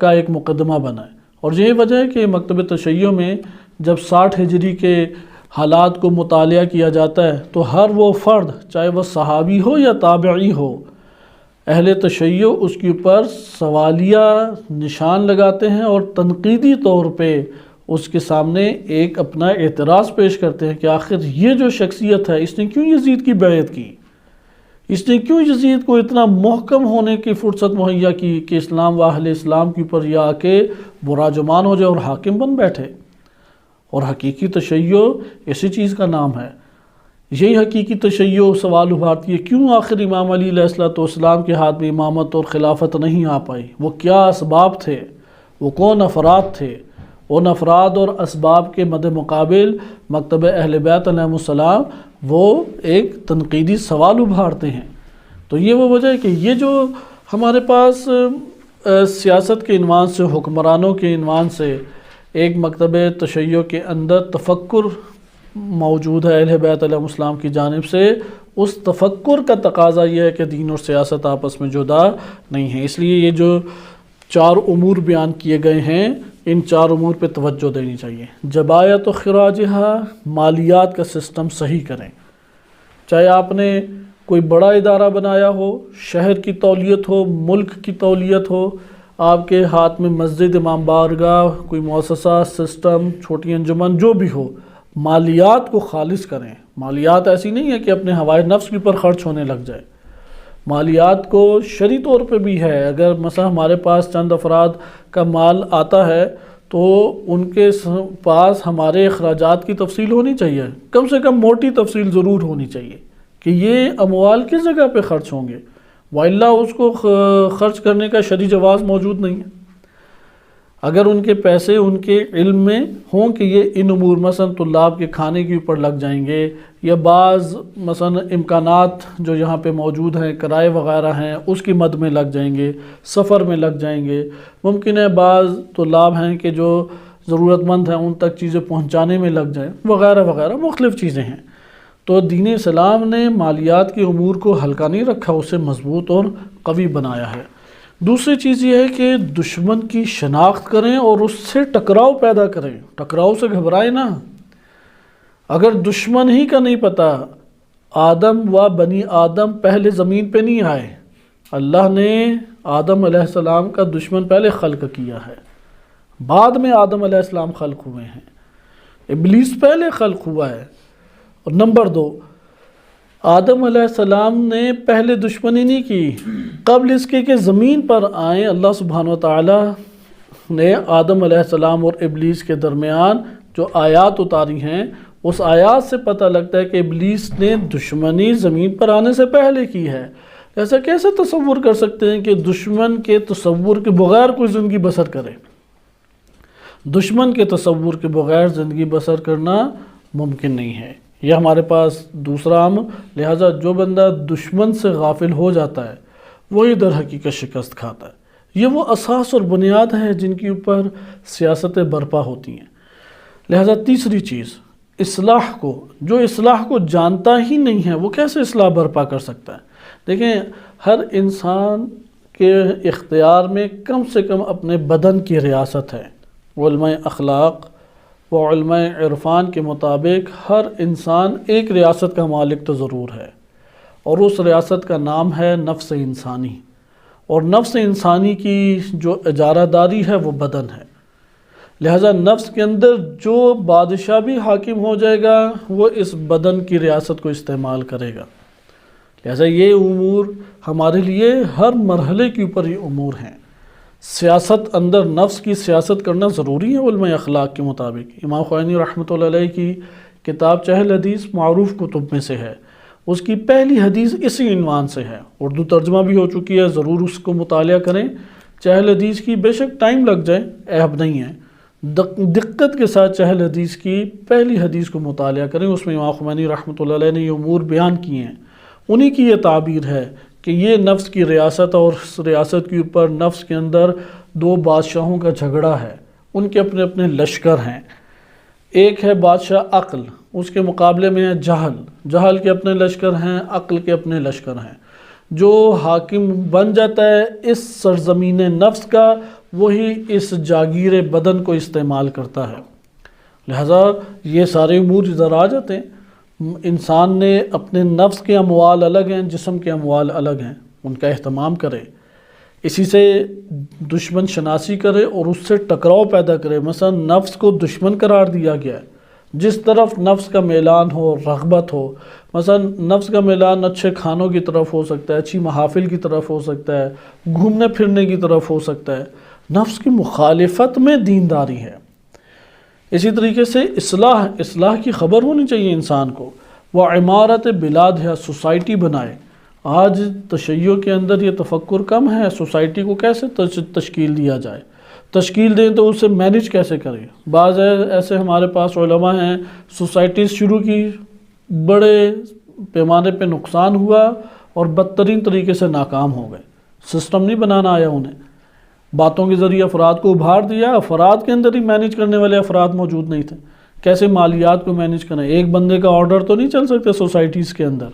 کا ایک مقدمہ بنا ہے، اور یہی وجہ ہے کہ مکتب تشیع میں جب 60 ہجری کے حالات کو مطالعہ کیا جاتا ہے تو ہر وہ فرد، چاہے وہ صحابی ہو یا تابعی ہو، اہل تشیع اس کے اوپر سوالیہ نشان لگاتے ہیں اور تنقیدی طور پہ اس کے سامنے ایک اپنا اعتراض پیش کرتے ہیں کہ آخر یہ جو شخصیت ہے اس نے کیوں یزید کی بیعت کی، اس نے کیوں یزید کو اتنا محکم ہونے کی فرصت مہیا کی کہ اسلام و اہل اسلام کے اوپر یہ آ کے براجمان ہو جائے اور حاکم بن بیٹھے۔ اور حقیقی تشیع اسی چیز کا نام ہے، یہی حقیقی تشیع سوال ابھارتی ہے کیوں آخر امام علی علیہ السلام کے ہاتھ میں امامت اور خلافت نہیں آ پائی، وہ کیا اسباب تھے، وہ کون افراد تھے۔ ان افراد اور اسباب کے مد مقابل مکتب اہل بیت علیہ السلام وہ ایک تنقیدی سوال ابھارتے ہیں۔ تو یہ وہ وجہ ہے کہ یہ جو ہمارے پاس سیاست کے عنوان سے، حکمرانوں کے عنوان سے ایک مکتب تشیع کے اندر تفکر موجود ہے اہل بیت علیہ السلام کی جانب سے، اس تفکر کا تقاضا یہ ہے کہ دین اور سیاست آپس میں جدا نہیں ہیں۔ اس لیے یہ جو 4 امور بیان کیے گئے ہیں، ان 4 امور پہ توجہ دینی چاہیے۔ جبایت و خراجہا، مالیات کا سسٹم صحیح کریں، چاہے آپ نے کوئی بڑا ادارہ بنایا ہو، شہر کی تولیت ہو، ملک کی تولیت ہو، آپ کے ہاتھ میں مسجد، امام بارگاہ، کوئی مؤسسہ، سسٹم، چھوٹی انجمن جو بھی ہو، مالیات کو خالص کریں۔ مالیات ایسی نہیں ہے کہ اپنے ہوائے نفس کے اوپر خرچ ہونے لگ جائے، مالیات کو شرعی طور پہ بھی ہے۔ اگر مثلا ہمارے پاس چند افراد کا مال آتا ہے تو ان کے پاس ہمارے اخراجات کی تفصیل ہونی چاہیے، کم سے کم موٹی تفصیل ضرور ہونی چاہیے کہ یہ اموال کس جگہ پہ خرچ ہوں گے، وإلا اس کو خرچ کرنے کا شرعی جواز موجود نہیں ہے۔ اگر ان کے پیسے ان کے علم میں ہوں کہ یہ ان امور مثلا طلاب کے کھانے کے اوپر لگ جائیں گے، یا بعض مثلا امکانات جو یہاں پہ موجود ہیں، کرائے وغیرہ ہیں، اس کی مد میں لگ جائیں گے، سفر میں لگ جائیں گے، ممکن ہے بعض طلاب ہیں کہ جو ضرورت مند ہیں ان تک چیزیں پہنچانے میں لگ جائیں، وغیرہ وغیرہ مختلف چیزیں ہیں۔ تو دین اسلام نے مالیات کے امور کو ہلکا نہیں رکھا، اسے مضبوط اور قوی بنایا ہے۔ دوسری چیز یہ ہے کہ دشمن کی شناخت کریں اور اس سے ٹکراؤ پیدا کریں، ٹکراؤ سے گھبرائیں نہ۔ اگر دشمن ہی کا نہیں پتہ، آدم و بنی آدم پہلے زمین پہ نہیں آئے، اللہ نے آدم علیہ السلام کا دشمن پہلے خلق کیا ہے، بعد میں آدم علیہ السلام خلق ہوئے ہیں، ابلیس پہلے خلق ہوا ہے۔ اور نمبر 2، آدم علیہ السلام نے پہلے دشمنی نہیں کی، قبل اس کے کہ زمین پر آئیں اللہ سبحانہ و تعالیٰ نے آدم علیہ السلام اور ابلیس کے درمیان جو آیات اتاری ہیں، اس آیات سے پتہ لگتا ہے کہ ابلیس نے دشمنی زمین پر آنے سے پہلے کی ہے۔ ایسا کیسے تصور کر سکتے ہیں کہ دشمن کے تصور کے بغیر کوئی زندگی بسر کرے؟ دشمن کے تصور کے بغیر زندگی بسر کرنا ممکن نہیں ہے۔ یہ ہمارے پاس دوسرا عام، لہٰذا جو بندہ دشمن سے غافل ہو جاتا ہے وہی در حقیقت شکست کھاتا ہے۔ یہ وہ اساس اور بنیاد ہے جن کے اوپر سیاستیں برپا ہوتی ہیں۔ لہٰذا تیسری چیز، اصلاح کو، جو اصلاح کو جانتا ہی نہیں ہے وہ کیسے اصلاح برپا کر سکتا ہے؟ دیکھیں، ہر انسان کے اختیار میں کم سے کم اپنے بدن کی ریاست ہے۔ علماء اخلاق و علماء عرفان کے مطابق ہر انسان ایک ریاست کا مالک تو ضرور ہے، اور اس ریاست کا نام ہے نفس انسانی، اور نفس انسانی کی جو اجارہ داری ہے وہ بدن ہے۔ لہذا نفس کے اندر جو بادشاہ بھی حاکم ہو جائے گا وہ اس بدن کی ریاست کو استعمال کرے گا۔ لہذا یہ امور ہمارے لیے ہر مرحلے کے اوپر یہ امور ہیں۔ سیاست اندر نفس کی سیاست کرنا ضروری ہے علماء اخلاق کے مطابق۔ امام خمینی رحمۃ اللہ علیہ کی کتاب چہل حدیث معروف کتب میں سے ہے، اس کی پہلی حدیث اسی عنوان سے ہے، اردو ترجمہ بھی ہو چکی ہے، ضرور اس کو مطالعہ کریں۔ چہل حدیث کی بے شک ٹائم لگ جائے، عیب نہیں ہے، دقت کے ساتھ چہل حدیث کی پہلی حدیث کو مطالعہ کریں۔ اس میں امام خمینی رحمۃ اللہ علیہ نے یہ امور بیان کیے ہیں، انہی کی یہ تعبیر ہے کہ یہ نفس کی ریاست، اور اس ریاست کے اوپر نفس کے اندر 2 بادشاہوں کا جھگڑا ہے، ان کے اپنے اپنے لشکر ہیں۔ ایک ہے بادشاہ عقل، اس کے مقابلے میں ہے جہل، جہل کے اپنے لشکر ہیں، عقل کے اپنے لشکر ہیں۔ جو حاکم بن جاتا ہے اس سرزمین نفس کا، وہی اس جاگیر بدن کو استعمال کرتا ہے۔ لہذا یہ سارے امور ادھر آ جاتے ہیں۔ انسان نے اپنے نفس کے اموال الگ ہیں، جسم کے اموال الگ ہیں، ان کا اہتمام کرے، اسی سے دشمن شناسی کرے اور اس سے ٹکراؤ پیدا کرے۔ مثلا نفس کو دشمن قرار دیا گیا ہے، جس طرف نفس کا میلان ہو، رغبت ہو، مثلا نفس کا میلان اچھے کھانوں کی طرف ہو سکتا ہے، اچھی محافل کی طرف ہو سکتا ہے، گھومنے پھرنے کی طرف ہو سکتا ہے، نفس کی مخالفت میں دینداری ہے۔ اسی طریقے سے اصلاح کی خبر ہونی چاہیے انسان کو، وہ عمارت بلاد ہے، سوسائٹی بنائے۔ آج تشیع کے اندر یہ تفکر کم ہے، سوسائٹی کو کیسے تشکیل دیا جائے، تشکیل دیں تو اسے مینج کیسے کریں۔ بعض ایسے ہمارے پاس علماء ہیں، سوسائٹیز شروع کی، بڑے پیمانے پہ نقصان ہوا اور بدترین طریقے سے ناکام ہو گئے۔ سسٹم نہیں بنانا آیا انہیں، باتوں کے ذریعے افراد کو ابھار دیا، افراد کے اندر ہی مینج کرنے والے افراد موجود نہیں تھے، کیسے مالیات کو مینج کریں۔ ایک بندے کا آرڈر تو نہیں چل سکتے سوسائٹیز کے اندر،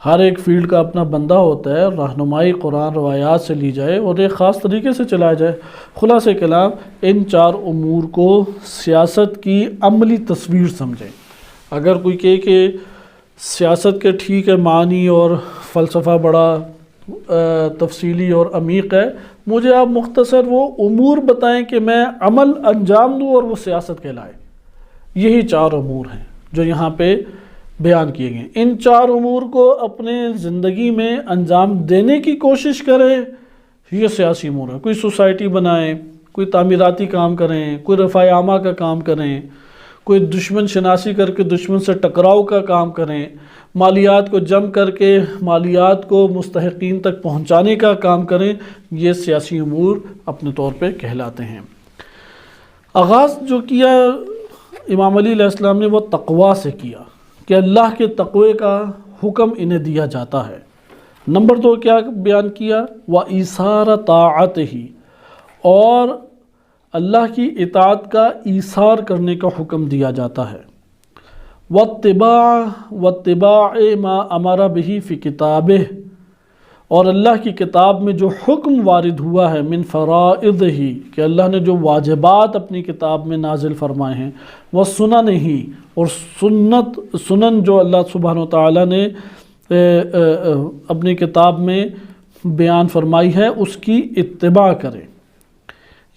ہر ایک فیلڈ کا اپنا بندہ ہوتا ہے، رہنمائی قرآن روایات سے لی جائے اور ایک خاص طریقے سے چلایا جائے۔ خلاصہ کلام ان چار امور کو سیاست کی عملی تصویر سمجھیں۔ اگر کوئی کہے کہ سیاست کے ٹھیک ہے معنی اور فلسفہ بڑا تفصیلی اور عمیق ہے، مجھے آپ مختصر وہ امور بتائیں کہ میں عمل انجام دوں اور وہ سیاست کہلائے۔ یہی چار امور ہیں جو یہاں پہ بیان کیے گئے۔ ان چار امور کو اپنے زندگی میں انجام دینے کی کوشش کریں، یہ سیاسی امور ہے۔ کوئی سوسائٹی بنائیں، کوئی تعمیراتی کام کریں، کوئی رفع عامہ کا کام کریں، کوئی دشمن شناسی کر کے دشمن سے ٹکراؤ کا کام کریں، مالیات کو جمع کر کے مالیات کو مستحقین تک پہنچانے کا کام کریں، یہ سیاسی امور اپنے طور پہ کہلاتے ہیں۔ آغاز جو کیا امام علی علیہ السلام نے وہ تقوی سے کیا کہ اللہ کے تقوی کا حکم انہیں دیا جاتا ہے۔ نمبر 2 کیا بیان کیا؟ وَإِيثَارَ طَاعَتِهِ، اور اللہ کی اطاعت کا ایثار کرنے کا حکم دیا جاتا ہے۔ وَاتِّبَاعِ مَا أَمَرَ بِهِ فِي كِتَابِهِ، اور اللہ کی کتاب میں جو حکم وارد ہوا ہے من فرائضہ، کہ اللہ نے جو واجبات اپنی کتاب میں نازل فرمائے ہیں، وَسُنَنِهِ، اور سنن جو اللہ سبحانہ وتعالیٰ نے اپنی کتاب میں بیان فرمائی ہے، اس کی اتباع کریں۔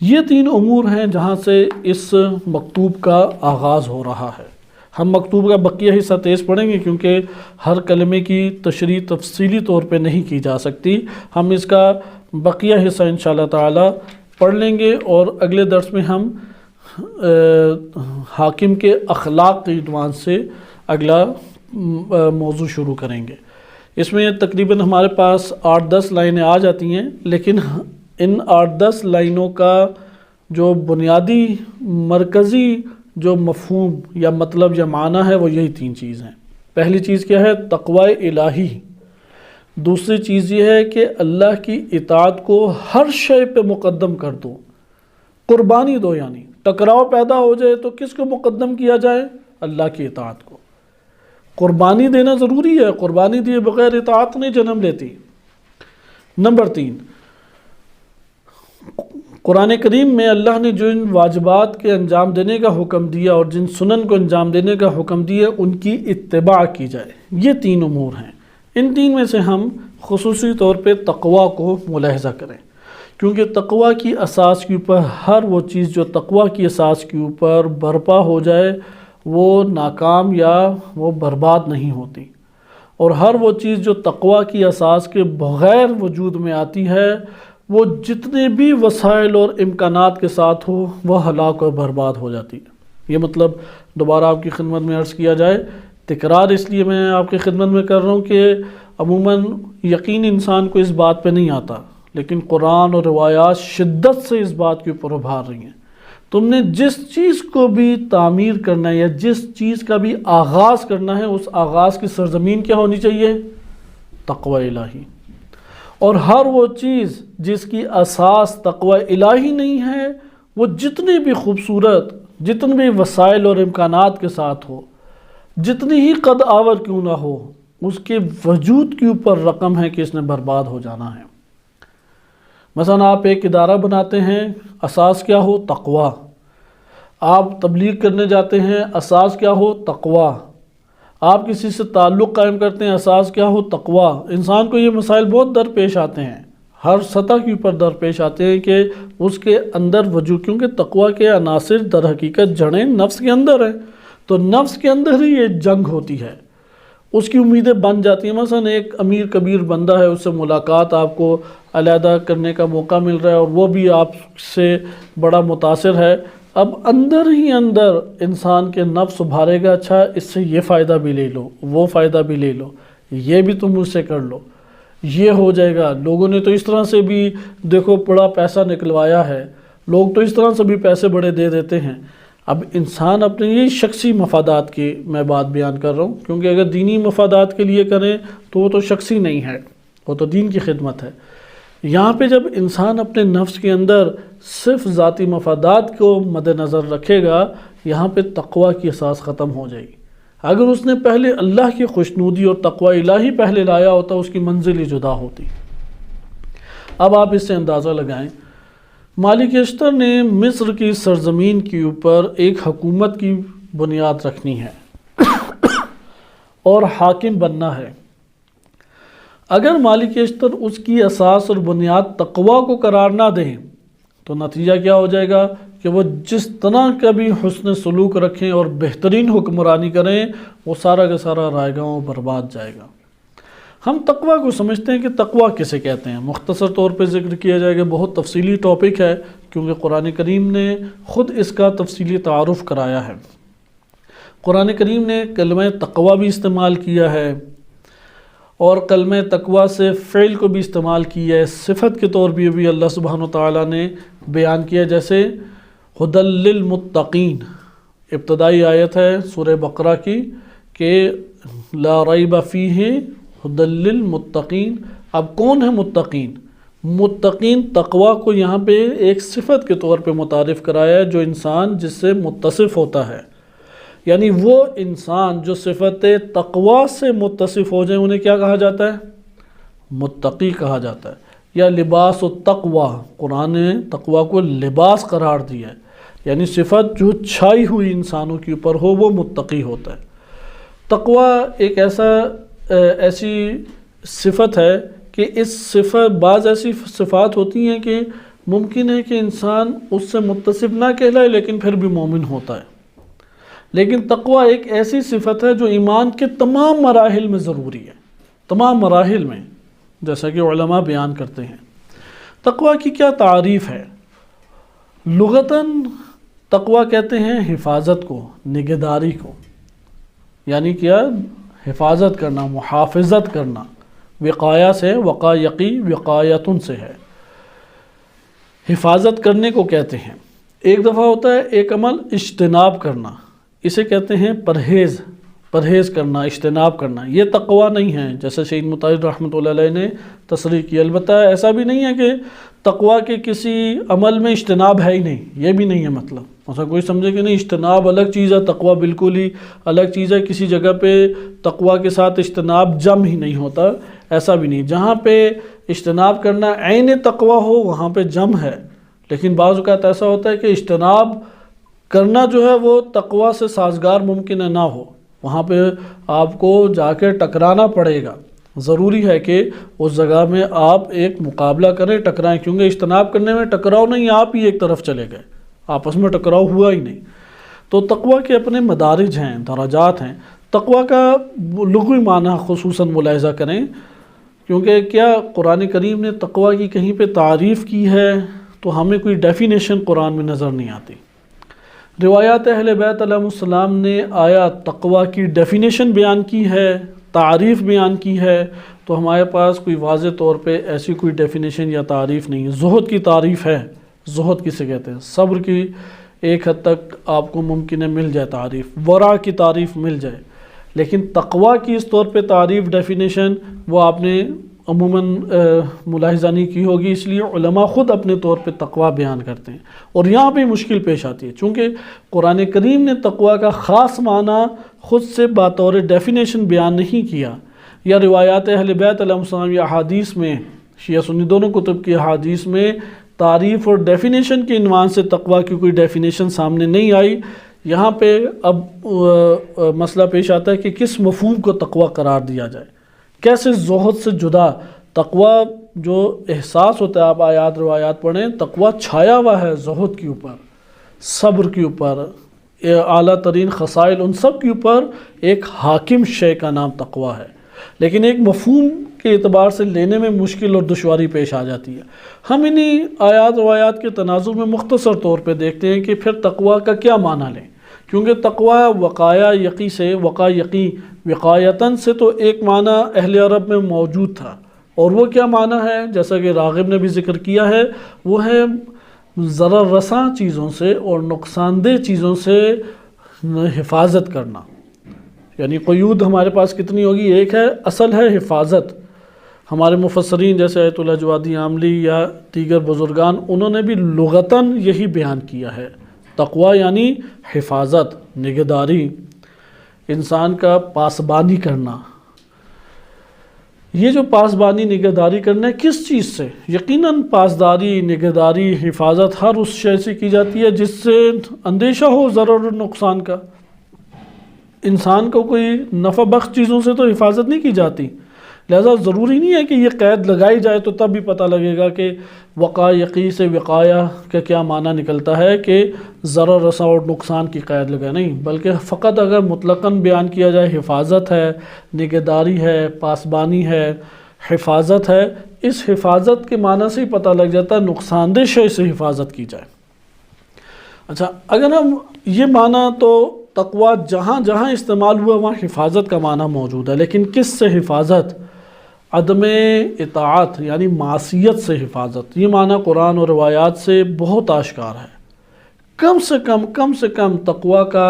یہ 3 امور ہیں جہاں سے اس مکتوب کا آغاز ہو رہا ہے۔ ہم مکتوب کا بقیہ حصہ تیز پڑھیں گے کیونکہ ہر کلمے کی تشریح تفصیلی طور پہ نہیں کی جا سکتی۔ ہم اس کا بقیہ حصہ انشاءاللہ تعالی پڑھ لیں گے اور اگلے درس میں ہم حاکم کے اخلاق کے عنوان سے اگلا موضوع شروع کریں گے۔ اس میں تقریباً ہمارے پاس 8-10 لائنیں آ جاتی ہیں، لیکن ان 8-10 لائنوں کا جو بنیادی مرکزی جو مفہوم یا مطلب یا معنی ہے وہ یہی 3 چیز ہیں۔ پہلی چیز کیا ہے؟ تقوی الہی۔ دوسری چیز یہ ہے کہ اللہ کی اطاعت کو ہر شے پہ مقدم کر دو، قربانی دو، یعنی ٹکراؤ پیدا ہو جائے تو کس کو مقدم کیا جائے؟ اللہ کی اطاعت کو۔ قربانی دینا ضروری ہے، قربانی دیے بغیر اطاعت نہیں جنم لیتی۔ نمبر 3، قرآن کریم میں اللہ نے جو ان واجبات کے انجام دینے کا حکم دیا اور جن سنن کو انجام دینے کا حکم دیا ان کی اتباع کی جائے۔ یہ 3 امور ہیں۔ ان 3 میں سے ہم خصوصی طور پہ تقوی کو ملاحظہ کریں، کیونکہ تقوی کی اساس کے اوپر ہر وہ چیز جو تقوی کی اساس کے اوپر برپا ہو جائے وہ ناکام یا وہ برباد نہیں ہوتی، اور ہر وہ چیز جو تقوی کی اساس کے بغیر وجود میں آتی ہے وہ جتنے بھی وسائل اور امکانات کے ساتھ ہو وہ ہلاک اور برباد ہو جاتی ہے۔ یہ مطلب دوبارہ آپ کی خدمت میں عرض کیا جائے، تکرار اس لیے میں آپ کی خدمت میں کر رہا ہوں کہ عموماً یقین انسان کو اس بات پہ نہیں آتا، لیکن قرآن اور روایات شدت سے اس بات کے اوپر ابھار رہی ہیں۔ تم نے جس چیز کو بھی تعمیر کرنا ہے یا جس چیز کا بھی آغاز کرنا ہے، اس آغاز کی سرزمین کیا ہونی چاہیے؟ تقوی الہی۔ اور ہر وہ چیز جس کی اساس تقوی الہی نہیں ہے وہ جتنی بھی خوبصورت، جتنے بھی وسائل اور امکانات کے ساتھ ہو، جتنی ہی قد آور کیوں نہ ہو، اس کے وجود کے اوپر رقم ہے کہ اس نے برباد ہو جانا ہے۔ مثلا آپ ایک ادارہ بناتے ہیں، اساس کیا ہو؟ تقوی۔ آپ تبلیغ کرنے جاتے ہیں، اساس کیا ہو؟ تقوی۔ آپ کسی سے تعلق قائم کرتے ہیں، اساس کیا ہو؟ تقوی۔ انسان کو یہ مسائل بہت درپیش آتے ہیں، ہر سطح کے اوپر درپیش آتے ہیں کہ اس کے اندر وجود، کیونکہ تقوی کے عناصر در حقیقت جڑیں نفس کے اندر ہیں، تو نفس کے اندر ہی یہ جنگ ہوتی ہے، اس کی امیدیں بن جاتی ہیں۔ مثلا ایک امیر کبیر بندہ ہے، اس سے ملاقات آپ کو علیحدہ کرنے کا موقع مل رہا ہے اور وہ بھی آپ سے بڑا متاثر ہے، اب اندر ہی اندر انسان کے نفس ابھارے گا، اچھا اس سے یہ فائدہ بھی لے لو، وہ فائدہ بھی لے لو، یہ بھی تم مجھ سے کر لو، یہ ہو جائے گا۔ لوگوں نے تو اس طرح سے بھی دیکھو بڑا پیسہ نکلوایا ہے، لوگ تو اس طرح سے بھی پیسے بڑے دے دیتے ہیں۔ اب انسان اپنے یہ شخصی مفادات کی میں بات بیان کر رہا ہوں، کیونکہ اگر دینی مفادات کے لیے کریں تو وہ تو شخصی نہیں ہے، وہ تو دین کی خدمت ہے۔ یہاں پہ جب انسان اپنے نفس کے اندر صرف ذاتی مفادات کو مد نظر رکھے گا، یہاں پہ تقوی کی اساس ختم ہو جائے گی۔ اگر اس نے پہلے اللہ کی خوشنودی اور تقوی الہی پہلے لایا ہوتا، اس کی منزل ہی جدا ہوتی۔ اب آپ اس سے اندازہ لگائیں، مالک اشتر نے مصر کی سرزمین کے اوپر ایک حکومت کی بنیاد رکھنی ہے اور حاکم بننا ہے۔ اگر مالک اشتر اس کی اساس اور بنیاد تقوی کو قرار نہ دیں تو نتیجہ کیا ہو جائے گا کہ وہ جس طرح کا بھی حسن سلوک رکھیں اور بہترین حکمرانی کریں، وہ سارا کا سارا رائے گا و برباد جائے گا۔ ہم تقوی کو سمجھتے ہیں کہ تقوی کسے کہتے ہیں، مختصر طور پہ ذکر کیا جائے گا، بہت تفصیلی ٹاپک ہے کیونکہ قرآن کریم نے خود اس کا تفصیلی تعارف کرایا ہے۔ قرآن کریم نے کلمہ تقوی بھی استعمال کیا ہے اور کلمہ تقوی سے فعل کو بھی استعمال کیا ہے، صفت کے طور پہ بھی اللہ سبحانہ وتعالیٰ نے بیان کیا، جیسے ہدی للمتقین، ابتدائی آیت ہے سورہ بقرہ کی کہ لا ریب فیہ ہدی للمتقین۔ اب کون ہے متقین؟ متقین تقوی کو یہاں پہ ایک صفت کے طور پہ متعارف کرایا ہے، جو انسان جس سے متصف ہوتا ہے، یعنی وہ انسان جو صفت تقوی سے متصف ہو جائیں انہیں کیا کہا جاتا ہے؟ متقی کہا جاتا ہے، یا لباس التقوی، قرآن نے تقوی کو لباس قرار دیا ہے، یعنی صفت جو چھائی ہوئی انسانوں کے اوپر ہو وہ متقی ہوتا ہے۔ تقوی ایک ایسی صفت ہے کہ اس صفت بعض ایسی صفات ہوتی ہیں کہ ممکن ہے کہ انسان اس سے متصف نہ کہلائے لیکن پھر بھی مومن ہوتا ہے، لیکن تقوی ایک ایسی صفت ہے جو ایمان کے تمام مراحل میں ضروری ہے، تمام مراحل میں، جیسا کہ علماء بیان کرتے ہیں۔ تقوی کی کیا تعریف ہے؟ لغتاً تقوی کہتے ہیں حفاظت کو، نگہداری کو، یعنی کیا؟ حفاظت کرنا، محافظت کرنا، وقایا سے، وقایقی وقایتن سے ہے، حفاظت کرنے کو کہتے ہیں۔ ایک دفعہ ہوتا ہے ایک عمل اجتناب کرنا، اسے کہتے ہیں پرہیز، پرہیز کرنا، اجتناب کرنا، یہ تقوی نہیں ہے، جیسے سید مطہر رحمۃ اللہ علیہ نے تصریح کی۔ البتہ ایسا بھی نہیں ہے کہ تقوی کے کسی عمل میں اجتناب ہے ہی نہیں، یہ بھی نہیں ہے مطلب، مثلا کوئی سمجھے کہ نہیں اجتناب الگ چیز ہے، تقوی بالکل ہی الگ چیز ہے، کسی جگہ پہ تقوی کے ساتھ اجتناب جم ہی نہیں ہوتا، ایسا بھی نہیں۔ جہاں پہ اجتناب کرنا عین تقوی ہو وہاں پہ جم ہے، لیکن بعض اوقات ایسا ہوتا ہے کہ اجتناب کرنا جو ہے وہ تقوی سے سازگار ممکن ہے نہ ہو، وہاں پہ آپ کو جا کے ٹکرانا پڑے گا۔ ضروری ہے کہ اس جگہ میں آپ ایک مقابلہ کریں، ٹکرائیں، کیونکہ اجتناب کرنے میں ٹکراؤ نہیں، آپ ہی ایک طرف چلے گئے، آپس میں ٹکراؤ ہوا ہی نہیں۔ تو تقوی کے اپنے مدارج ہیں، درجات ہیں۔ تقوی کا لغوی معنی خصوصاً ملاحظہ کریں، کیونکہ کیا قرآن کریم نے تقوی کی کہیں پہ تعریف کی ہے تو ہمیں کوئی ڈیفینیشن قرآن میں نظر نہیں آتی۔ روایات اہل بیت علیہ السلام نے آیا تقوی کی ڈیفینیشن بیان کی ہے، تعریف بیان کی ہے، تو ہمارے پاس کوئی واضح طور پہ ایسی کوئی ڈیفینیشن یا تعریف نہیں ہے۔ زہد کی تعریف ہے، زہد کسے کہتے ہیں؟ صبر کی ایک حد تک آپ کو ممکن ہے مل جائے تعریف، ورع کی تعریف مل جائے، لیکن تقوی کی اس طور پہ تعریف ڈیفینیشن وہ آپ نے عموماً ملاحظہ نہیں کی ہوگی، اس لیے علماء خود اپنے طور پہ تقوی بیان کرتے ہیں، اور یہاں پہ مشکل پیش آتی ہے، چونکہ قرآن کریم نے تقوی کا خاص معنی خود سے بطور ڈیفینیشن بیان نہیں کیا، یا روایات اہل بیت علیہ السلام یا احادیث میں، شیعہ سنی دونوں کتب کی احادیث میں تعریف اور ڈیفینیشن کے عنوان سے تقویٰ کی کوئی ڈیفینیشن سامنے نہیں آئی۔ یہاں پہ اب مسئلہ پیش آتا ہے کہ کس مفہوم کو تقویٰ قرار دیا جائے، کیسے زہد سے جدا تقویٰ جو احساس ہوتا ہے، آپ آیات روایات پڑھیں، تقویٰ چھایا ہوا ہے زہد کے اوپر، صبر کے اوپر، اعلیٰ ترین خصائل، ان سب کے اوپر ایک حاکم شے کا نام تقویٰ ہے، لیکن ایک مفہوم کے اعتبار سے لینے میں مشکل اور دشواری پیش آ جاتی ہے۔ ہم انہی آیات روایات کے تناظر میں مختصر طور پہ دیکھتے ہیں کہ پھر تقویٰ کا کیا معنی لیں، کیونکہ تقویٰ وقایا یقی سے، وقا یقی وقایتاً سے تو ایک معنی اہل عرب میں موجود تھا، اور وہ کیا معنی ہے جیسا کہ راغب نے بھی ذکر کیا ہے، وہ ہے ضرر رساں چیزوں سے اور نقصان دہ چیزوں سے حفاظت کرنا۔ یعنی قیود ہمارے پاس کتنی ہوگی؟ ایک ہے، اصل ہے حفاظت۔ ہمارے مفسرین جیسے آیت اللہ جوادی عاملی یا دیگر بزرگان، انہوں نے بھی لغتاً یہی بیان کیا ہے، تقویٰ یعنی حفاظت، نگہداری، انسان کا پاسبانی کرنا۔ یہ جو پاسبانی نگہداری کرنا ہے کس چیز سے؟ یقیناً پاسداری، نگہداری، حفاظت ہر اس شے سے کی جاتی ہے جس سے اندیشہ ہو ضرر و نقصان کا۔ انسان کو کوئی نفع بخش چیزوں سے تو حفاظت نہیں کی جاتی، لہذا ضروری نہیں ہے کہ یہ قید لگائی جائے تو تب بھی پتہ لگے گا کہ وقا یقی سے وقایا کا کیا معنی نکلتا ہے کہ ضرر رساں اور نقصان کی قید لگائے، نہیں، بلکہ فقط اگر مطلقاً بیان کیا جائے حفاظت ہے، نگہداری ہے، پاسبانی ہے، حفاظت ہے، اس حفاظت کے معنی سے ہی پتہ لگ جاتا ہے نقصان دہ شے سے حفاظت کی جائے۔ اچھا، اگر ہم یہ معنی تو تقویٰ جہاں جہاں استعمال ہوا وہاں حفاظت کا معنی موجود ہے، لیکن کس سے حفاظت؟ عدم اطاعت یعنی معصیت سے حفاظت۔ یہ معنی قرآن اور روایات سے بہت آشکار ہے۔ کم سے کم تقویٰ کا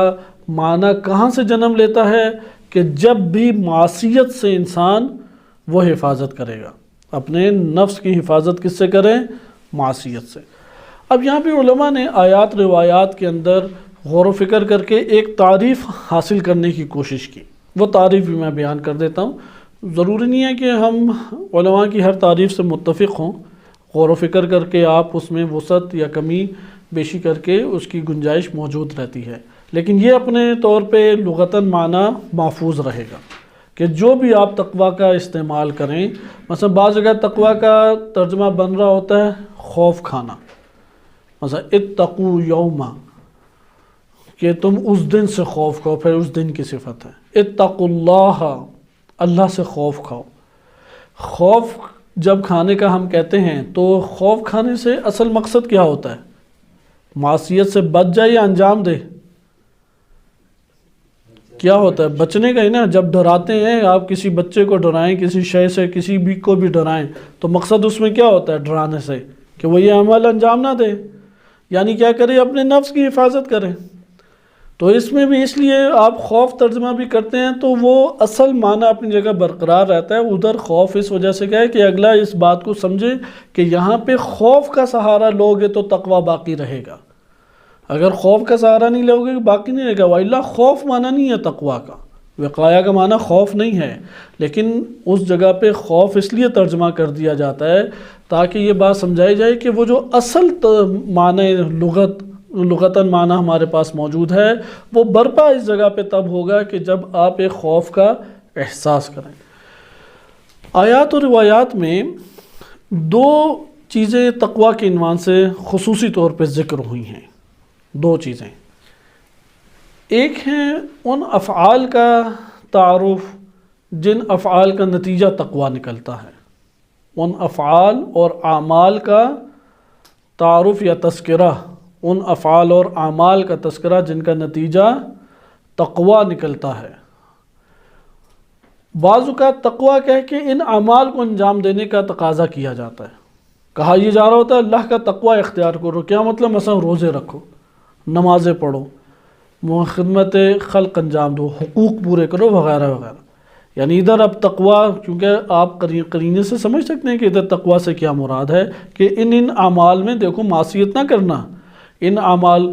معنی کہاں سے جنم لیتا ہے کہ جب بھی معصیت سے انسان وہ حفاظت کرے گا، اپنے نفس کی حفاظت کس سے کریں؟ معصیت سے۔ اب یہاں پہ علماء نے آیات روایات کے اندر غور و فکر کر کے ایک تعریف حاصل کرنے کی کوشش کی، وہ تعریف بھی میں بیان کر دیتا ہوں۔ ضروری نہیں ہے کہ ہم علماء کی ہر تعریف سے متفق ہوں، غور و فکر کر کے آپ اس میں وسعت یا کمی بیشی کر کے اس کی گنجائش موجود رہتی ہے، لیکن یہ اپنے طور پہ لغتاً معنی محفوظ رہے گا کہ جو بھی آپ تقویٰ کا استعمال کریں، مثلا بعض جگہ تقویٰ کا ترجمہ بن رہا ہوتا ہے خوف کھانا، مثلا اتقوا یوما، کہ تم اس دن سے خوف کھاؤ، پھر اس دن کی صفت ہے اتقوا اللہ، اللہ سے خوف کھاؤ۔ خوف جب کھانے کا ہم کہتے ہیں تو خوف کھانے سے اصل مقصد کیا ہوتا ہے؟ معصیت سے بچ جائے یا انجام دے؟ کیا ہوتا ہے؟ بچنے کا ہی نا۔ جب ڈراتے ہیں آپ کسی بچے کو ڈرائیں، کسی شے سے کسی بھی کو بھی ڈرائیں، تو مقصد اس میں کیا ہوتا ہے ڈرانے سے؟ کہ وہ یہ عمل انجام نہ دے، یعنی کیا کرے؟ اپنے نفس کی حفاظت کریں۔ تو اس میں بھی اس لیے آپ خوف ترجمہ بھی کرتے ہیں تو وہ اصل معنی اپنی جگہ برقرار رہتا ہے۔ ادھر خوف اس وجہ سے کہ اگلا اس بات کو سمجھے کہ یہاں پہ خوف کا سہارا لوگے تو تقویٰ باقی رہے گا، اگر خوف کا سہارا نہیں لوگے باقی نہیں رہے گا۔ وَإِلَّا خوف معنی نہیں ہے تقویٰ کا، وقایا کا معنی خوف نہیں ہے، لیکن اس جگہ پہ خوف اس لیے ترجمہ کر دیا جاتا ہے تاکہ یہ بات سمجھائی جائے کہ وہ جو اصل معنی لغتاً معنی ہمارے پاس موجود ہے وہ برپا اس جگہ پہ تب ہوگا کہ جب آپ ایک خوف کا احساس کریں۔ آیات و روایات میں دو چیزیں تقویٰ کے عنوان سے خصوصی طور پہ ذکر ہوئی ہیں، دو چیزیں۔ ایک ہیں ان افعال کا تعارف جن افعال کا نتیجہ تقویٰ نکلتا ہے، ان افعال اور اعمال کا تعارف یا تذکرہ، ان افعال اور اعمال کا تذکرہ جن کا نتیجہ تقویٰ نکلتا ہے۔ بعض اوقات تقویٰ کہہ کے ان اعمال کو انجام دینے کا تقاضا کیا جاتا ہے، کہا یہ جا رہا ہوتا ہے اللہ کا تقویٰ اختیار کرو۔ کیا مطلب؟ مثلا روزے رکھو، نمازیں پڑھو، خدمت خلق انجام دو، حقوق پورے کرو، وغیرہ وغیرہ۔ یعنی ادھر اب تقویٰ، کیونکہ آپ قرینے سے سمجھ سکتے ہیں کہ ادھر تقویٰ سے کیا مراد ہے کہ ان اعمال میں دیکھو معصیت نہ کرنا، ان اعمال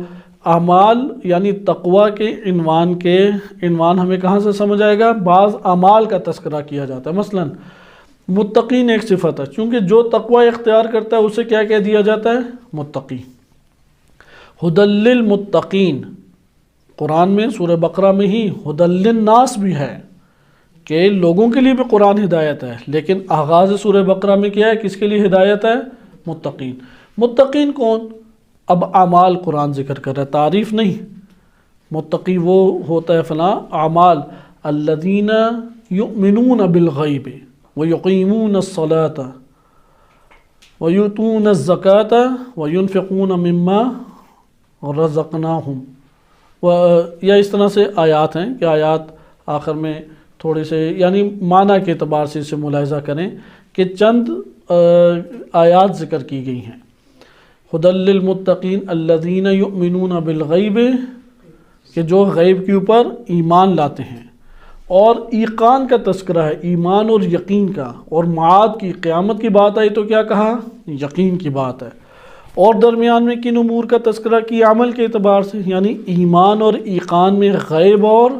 اعمال یعنی تقوی کے عنوان ہمیں کہاں سے سمجھ آئے گا؟ بعض اعمال کا تذکرہ کیا جاتا ہے. مثلا متقین ایک صفت ہے، چونکہ جو تقوی اختیار کرتا ہے اسے کیا کہہ دیا جاتا ہے؟ متقی. ہدی للمتقین، قرآن میں سورہ بقرہ میں ہی ہدی للناس بھی ہے کہ لوگوں کے لیے بھی قرآن ہدایت ہے، لیکن آغاز سورہ بقرہ میں کیا ہے؟ کس کے لیے ہدایت ہے؟ متقین. متقین کون؟ اب اعمال قرآن ذکر کر رہا ہے، تعریف نہیں. متقی وہ ہوتا ہے فلاں اعمال الذین یؤمنون بالغیب ویقیمون الصلاة ویؤتون الزکاة وینفقون مما رزقناہم. یا اس طرح سے آیات ہیں کہ آیات آخر میں تھوڑے سے یعنی معنی کے اعتبار سے اسے ملاحظہ کریں کہ چند آیات ذکر کی گئی ہیں. ہدی للمتقین الذین یؤمنون بالغیب، کہ جو غیب کے اوپر ایمان لاتے ہیں، اور ایقان کا تذکرہ ہے، ایمان اور یقین کا، اور معاد کی قیامت کی بات آئی تو کیا کہا؟ یقین کی بات ہے. اور درمیان میں کن امور کا تذکرہ کی؟ عمل کے اعتبار سے، یعنی ایمان اور ایقان میں غیب اور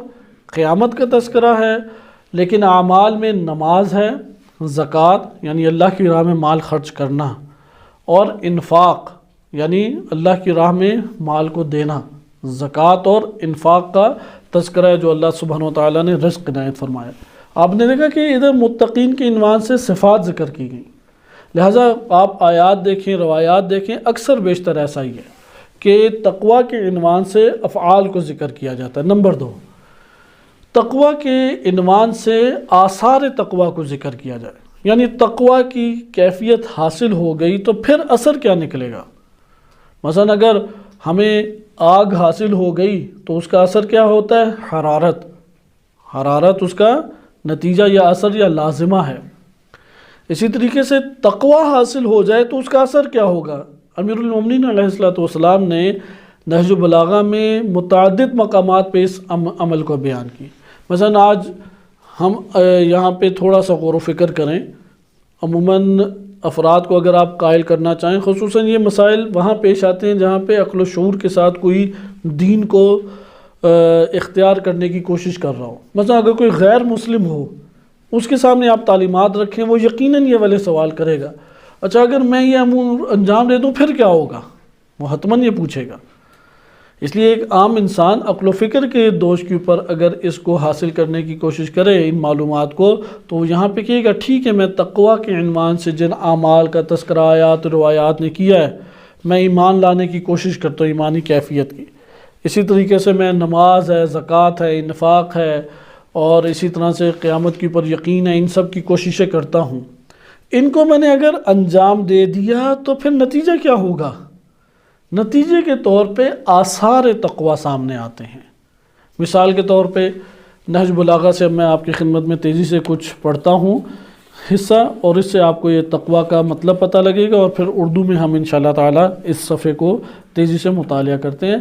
قیامت کا تذکرہ ہے، لیکن اعمال میں نماز ہے، زکوٰۃ یعنی اللہ کی راہ میں مال خرچ کرنا، اور انفاق یعنی اللہ کی راہ میں مال کو دینا. زکوٰۃ اور انفاق کا تذکرہ ہے جو اللہ سبحانہ وتعالیٰ نے رزق عنایت فرمایا. آپ نے دیکھا کہ ادھر متقین کے عنوان سے صفات ذکر کی گئیں، لہٰذا آپ آیات دیکھیں، روایات دیکھیں، اکثر بیشتر ایسا ہی ہے کہ تقوی کے عنوان سے افعال کو ذکر کیا جاتا ہے. نمبر 2، تقوی کے عنوان سے آثار تقوی کو ذکر کیا جائے، یعنی تقوی کی کیفیت حاصل ہو گئی تو پھر اثر کیا نکلے گا. مثلا اگر ہمیں آگ حاصل ہو گئی تو اس کا اثر کیا ہوتا ہے؟ حرارت اس کا نتیجہ یا اثر یا لازمہ ہے. اسی طریقے سے تقوی حاصل ہو جائے تو اس کا اثر کیا ہوگا؟ امیر المومنین علیہ السلام نے نہج البلاغہ میں متعدد مقامات پہ اس عمل کو بیان کی. مثلا آج ہم یہاں پہ تھوڑا سا غور و فکر کریں. عموماً افراد کو اگر آپ قائل کرنا چاہیں، خصوصاً یہ مسائل وہاں پیش آتے ہیں جہاں پہ عقل و شعور کے ساتھ کوئی دین کو اختیار کرنے کی کوشش کر رہا ہو. مثلا اگر کوئی غیر مسلم ہو، اس کے سامنے آپ تعلیمات رکھیں، وہ یقیناً یہ والے سوال کرے گا، اچھا اگر میں یہ امور انجام دے دوں پھر کیا ہوگا؟ وہ حتماً یہ پوچھے گا. اس لیے ایک عام انسان عقل و فکر کے دوش کے اوپر اگر اس کو حاصل کرنے کی کوشش کرے ان معلومات کو، تو وہ یہاں پہ کہے گا ٹھیک ہے، میں تقوی کے عنوان سے جن اعمال کا تذکرہ آیات روایات نے کیا ہے، میں ایمان لانے کی کوشش کرتا ہوں، ایمانی کیفیت کی. اسی طریقے سے میں نماز ہے، زکوٰۃ ہے، انفاق ہے، اور اسی طرح سے قیامت کے اوپر یقین ہے، ان سب کی کوششیں کرتا ہوں. ان کو میں نے اگر انجام دے دیا تو پھر نتیجہ کیا ہوگا؟ نتیجے کے طور پہ آثار تقوی سامنے آتے ہیں. مثال کے طور پہ نہج البلاغہ سے میں آپ کی خدمت میں تیزی سے کچھ پڑھتا ہوں حصہ، اور اس سے آپ کو یہ تقوی کا مطلب پتہ لگے گا، اور پھر اردو میں ہم انشاءاللہ تعالی اس صفحے کو تیزی سے مطالعہ کرتے ہیں.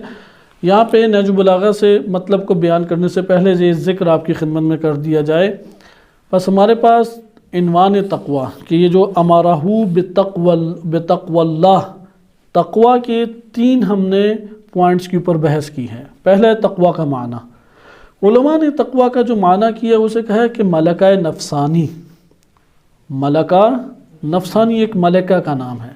یہاں پہ نہج البلاغہ سے مطلب کو بیان کرنے سے پہلے یہ ذکر آپ کی خدمت میں کر دیا جائے. بس ہمارے پاس عنوان تقوی کہ یہ جو امارہ بتقوی اللہ، تقوی کے 3 ہم نے پوائنٹس کے اوپر بحث کی ہے. پہلا ہے تقوی کا معنی. علماء نے تقوی کا جو معنی کیا اسے کہا ہے کہ ملکہ نفسانی. ملکہ نفسانی ایک ملکہ کا نام ہے.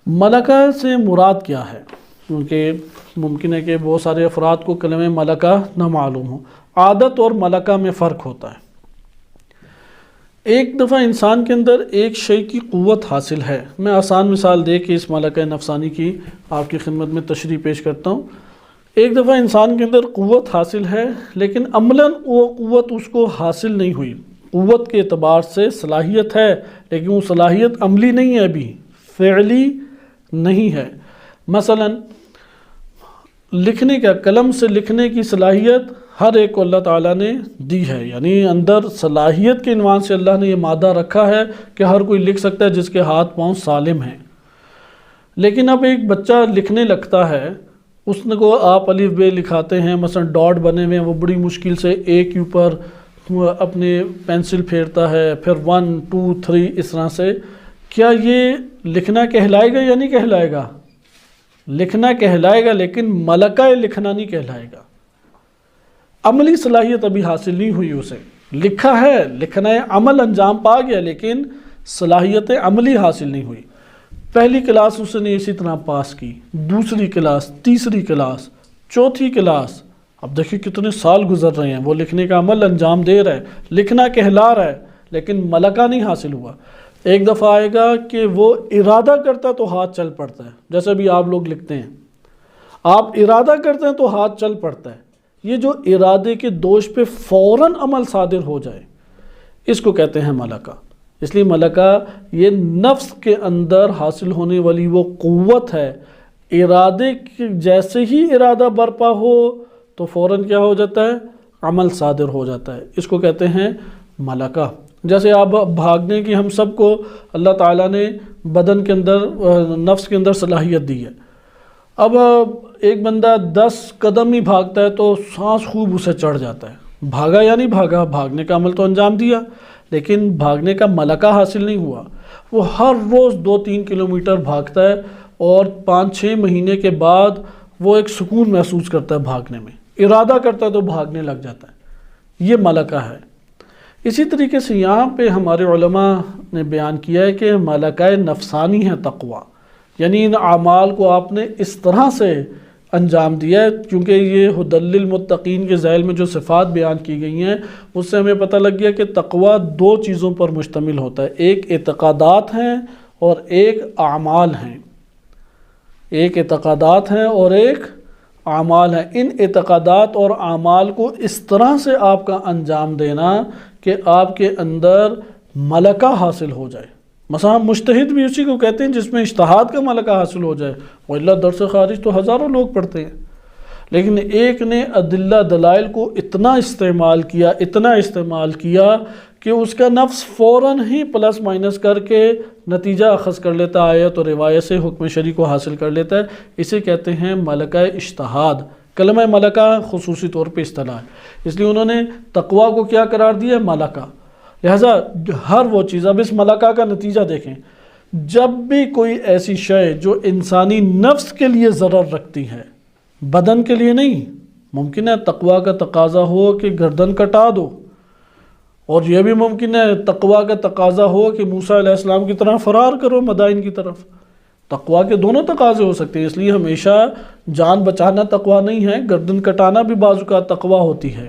ملکہ سے مراد کیا ہے؟ کیونکہ ممکن ہے کہ بہت سارے افراد کو کلمہ ملکہ نہ معلوم ہو. عادت اور ملکہ میں فرق ہوتا ہے. ایک دفعہ انسان کے اندر ایک شے کی قوت حاصل ہے. میں آسان مثال دے کے اس ملکہ نفسانی کی آپ کی خدمت میں تشریح پیش کرتا ہوں. ایک دفعہ انسان کے اندر قوت حاصل ہے، لیکن عملاً وہ قوت اس کو حاصل نہیں ہوئی. قوت کے اعتبار سے صلاحیت ہے، لیکن وہ صلاحیت عملی نہیں ہے، ابھی فعلی نہیں ہے. مثلا لکھنے کا، قلم سے لکھنے کی صلاحیت ہر ایک کو اللہ تعالیٰ نے دی ہے، یعنی اندر صلاحیت کے عنوان سے اللہ نے یہ مادہ رکھا ہے کہ ہر کوئی لکھ سکتا ہے جس کے ہاتھ پاؤں سالم ہیں. لیکن اب ایک بچہ لکھنے لگتا ہے، اس کو آپ الف ب لکھاتے ہیں، مثلا ڈاٹ بنے ہوئے ہیں، وہ بڑی مشکل سے ایک کے اوپر اپنے پینسل پھیرتا ہے، پھر 1 2 3 اس طرح سے. کیا یہ لکھنا کہلائے گا یا نہیں کہلائے گا؟ لکھنا کہلائے گا لیکن ملکہ لکھنا نہیں کہلائے گا. عملی صلاحیت ابھی حاصل نہیں ہوئی اسے. لکھا ہے، لکھنا ہے، عمل انجام پا گیا لیکن صلاحیت عملی حاصل نہیں ہوئی. پہلی کلاس اس نے اسی طرح پاس کی، دوسری کلاس، تیسری کلاس، چوتھی کلاس. اب دیکھیں کتنے سال گزر رہے ہیں، وہ لکھنے کا عمل انجام دے رہا ہے، لکھنا کہلا رہا ہے لیکن ملکہ نہیں حاصل ہوا. ایک دفعہ آئے گا کہ وہ ارادہ کرتا ہے تو ہاتھ چل پڑتا ہے. جیسے بھی آپ لوگ لکھتے ہیں، آپ ارادہ کرتے ہیں تو ہاتھ چل پڑتا ہے. یہ جو ارادے کے دوش پہ فوراً عمل صادر ہو جائے، اس کو کہتے ہیں ملکہ. اس لیے ملکہ یہ نفس کے اندر حاصل ہونے والی وہ قوت ہے. ارادے کے جیسے ہی ارادہ برپا ہو تو فوراً کیا ہو جاتا ہے؟ عمل صادر ہو جاتا ہے. اس کو کہتے ہیں ملکہ. جیسے آپ بھاگنے کی ہم سب کو اللہ تعالیٰ نے بدن کے اندر، نفس کے اندر صلاحیت دی ہے. اب ایک بندہ 10 قدم ہی بھاگتا ہے تو سانس خوب اسے چڑھ جاتا ہے. بھاگا یا نہیں بھاگا، بھاگنے کا عمل تو انجام دیا لیکن بھاگنے کا ملکہ حاصل نہیں ہوا. وہ ہر روز 2-3 کلومیٹر بھاگتا ہے اور 5-6 مہینے کے بعد وہ ایک سکون محسوس کرتا ہے بھاگنے میں. ارادہ کرتا ہے تو بھاگنے لگ جاتا ہے. یہ ملکہ ہے. اسی طریقے سے یہاں پہ ہمارے علماء نے بیان کیا ہے کہ ملکہ نفسانی ہے تقوی. یعنی ان اعمال کو آپ نے اس طرح سے انجام دیا ہے، کیونکہ یہ ھدی للمتقین کے ذیل میں جو صفات بیان کی گئی ہیں اس سے ہمیں پتہ لگ گیا کہ تقوی 2 چیزوں پر مشتمل ہوتا ہے. ایک اعتقادات ہیں اور ایک اعمال ہیں. ایک اعتقادات ہیں اور ایک اعمال ہیں. ان اعتقادات اور اعمال کو اس طرح سے آپ کا انجام دینا کہ آپ کے اندر ملکہ حاصل ہو جائے. مثلا مجتہد بھی اسی کو کہتے ہیں جس میں اجتہاد کا ملکہ حاصل ہو جائے. وَإِلَّا درس خارج تو ہزاروں لوگ پڑھتے ہیں، لیکن ایک نے ادلہ دلائل کو اتنا استعمال کیا کہ اس کا نفس فوراً ہی پلس مائنس کر کے نتیجہ اخذ کر لیتا ہے، آیت اور روایت سے حکم شرعی کو حاصل کر لیتا ہے. اسے کہتے ہیں ملکہ اجتہاد. کلمہ ملکہ خصوصی طور پہ اصطلاح ہے، اس لیے انہوں نے تقوی کو کیا قرار دیا؟ ملکہ. لہٰذا ہر وہ چیز، اب اس ملکہ کا نتیجہ دیکھیں، جب بھی کوئی ایسی شے جو انسانی نفس کے لیے ضرر رکھتی ہے، بدن کے لیے نہیں. ممکن ہے تقوی کا تقاضا ہو کہ گردن کٹا دو، اور یہ بھی ممکن ہے تقوی کا تقاضا ہو کہ موسیٰ علیہ السلام کی طرح فرار کرو مدائن کی طرف. تقوی کے دونوں تقاضے ہو سکتے ہیں. اس لیے ہمیشہ جان بچانا تقوی نہیں ہے، گردن کٹانا بھی بعض اوقات تقوی ہوتی ہے.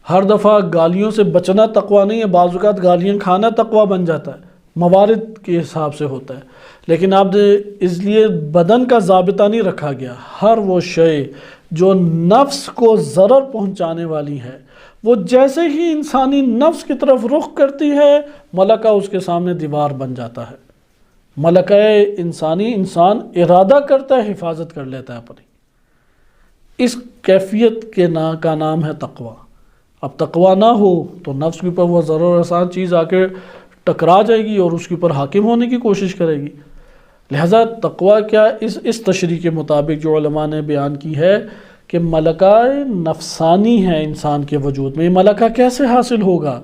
ہر دفعہ گالیوں سے بچنا تقوی نہیں ہے، بعض اوقات گالیاں کھانا تقوی بن جاتا ہے، موارد کے حساب سے ہوتا ہے. لیکن آپ اس لیے بدن کا ضابطہ نہیں رکھا گیا. ہر وہ شے جو نفس کو ضرر پہنچانے والی ہے، وہ جیسے ہی انسانی نفس کی طرف رخ کرتی ہے، ملکہ اس کے سامنے دیوار بن جاتا ہے. ملکہ انسانی، انسان ارادہ کرتا ہے، حفاظت کر لیتا ہے اپنی. اس کیفیت کا نام ہے تقوی. اب تقوی نہ ہو تو نفس کے اوپر وہ ضرور آسان چیز آ کے ٹکرا جائے گی اور اس کے اوپر حاکم ہونے کی کوشش کرے گی. لہذا تقوی کیا اس تشریح کے مطابق جو علماء نے بیان کی ہے کہ ملکہ نفسانی ہے انسان کے وجود میں. یہ ملکہ کیسے حاصل ہوگا؟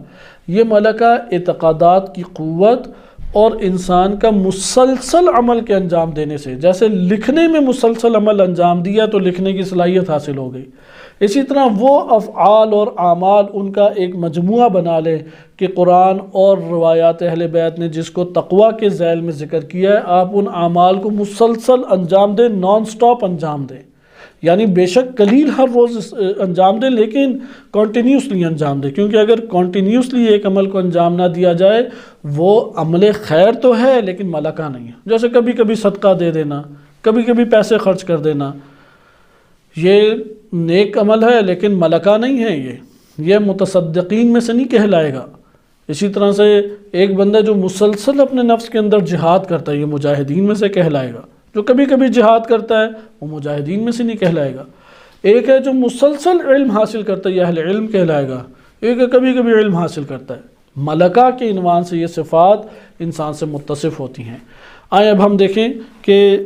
یہ ملکہ اعتقادات کی قوت اور انسان کا مسلسل عمل کے انجام دینے سے. جیسے لکھنے میں مسلسل عمل انجام دیا تو لکھنے کی صلاحیت حاصل ہو گئی، اسی طرح وہ افعال اور اعمال ان کا ایک مجموعہ بنا لے کہ قرآن اور روایات اہل بیت نے جس کو تقوی کے ذیل میں ذکر کیا ہے، آپ ان اعمال کو مسلسل انجام دیں، نان سٹاپ انجام دیں. یعنی بے شک قلیل ہر روز انجام دیں لیکن کنٹینیوسلی انجام دیں، کیونکہ اگر کنٹینیوسلی ایک عمل کو انجام نہ دیا جائے وہ عمل خیر تو ہے لیکن ملکہ نہیں ہے. جیسے کبھی کبھی صدقہ دے دینا، کبھی کبھی پیسے خرچ کر دینا، یہ نیک عمل ہے لیکن ملکہ نہیں ہے. یہ متصدقین میں سے نہیں کہلائے گا. اسی طرح سے ایک بندہ جو مسلسل اپنے نفس کے اندر جہاد کرتا ہے، یہ مجاہدین میں سے کہلائے گا. جو کبھی کبھی جہاد کرتا ہے وہ مجاہدین میں سے نہیں کہلائے گا. ایک ہے جو مسلسل علم حاصل کرتا ہے، یہ اہل علم کہلائے گا. ایک ہے کبھی کبھی علم حاصل کرتا ہے. ملکہ کے عنوان سے یہ صفات انسان سے متصف ہوتی ہیں. آئیں اب ہم دیکھیں کہ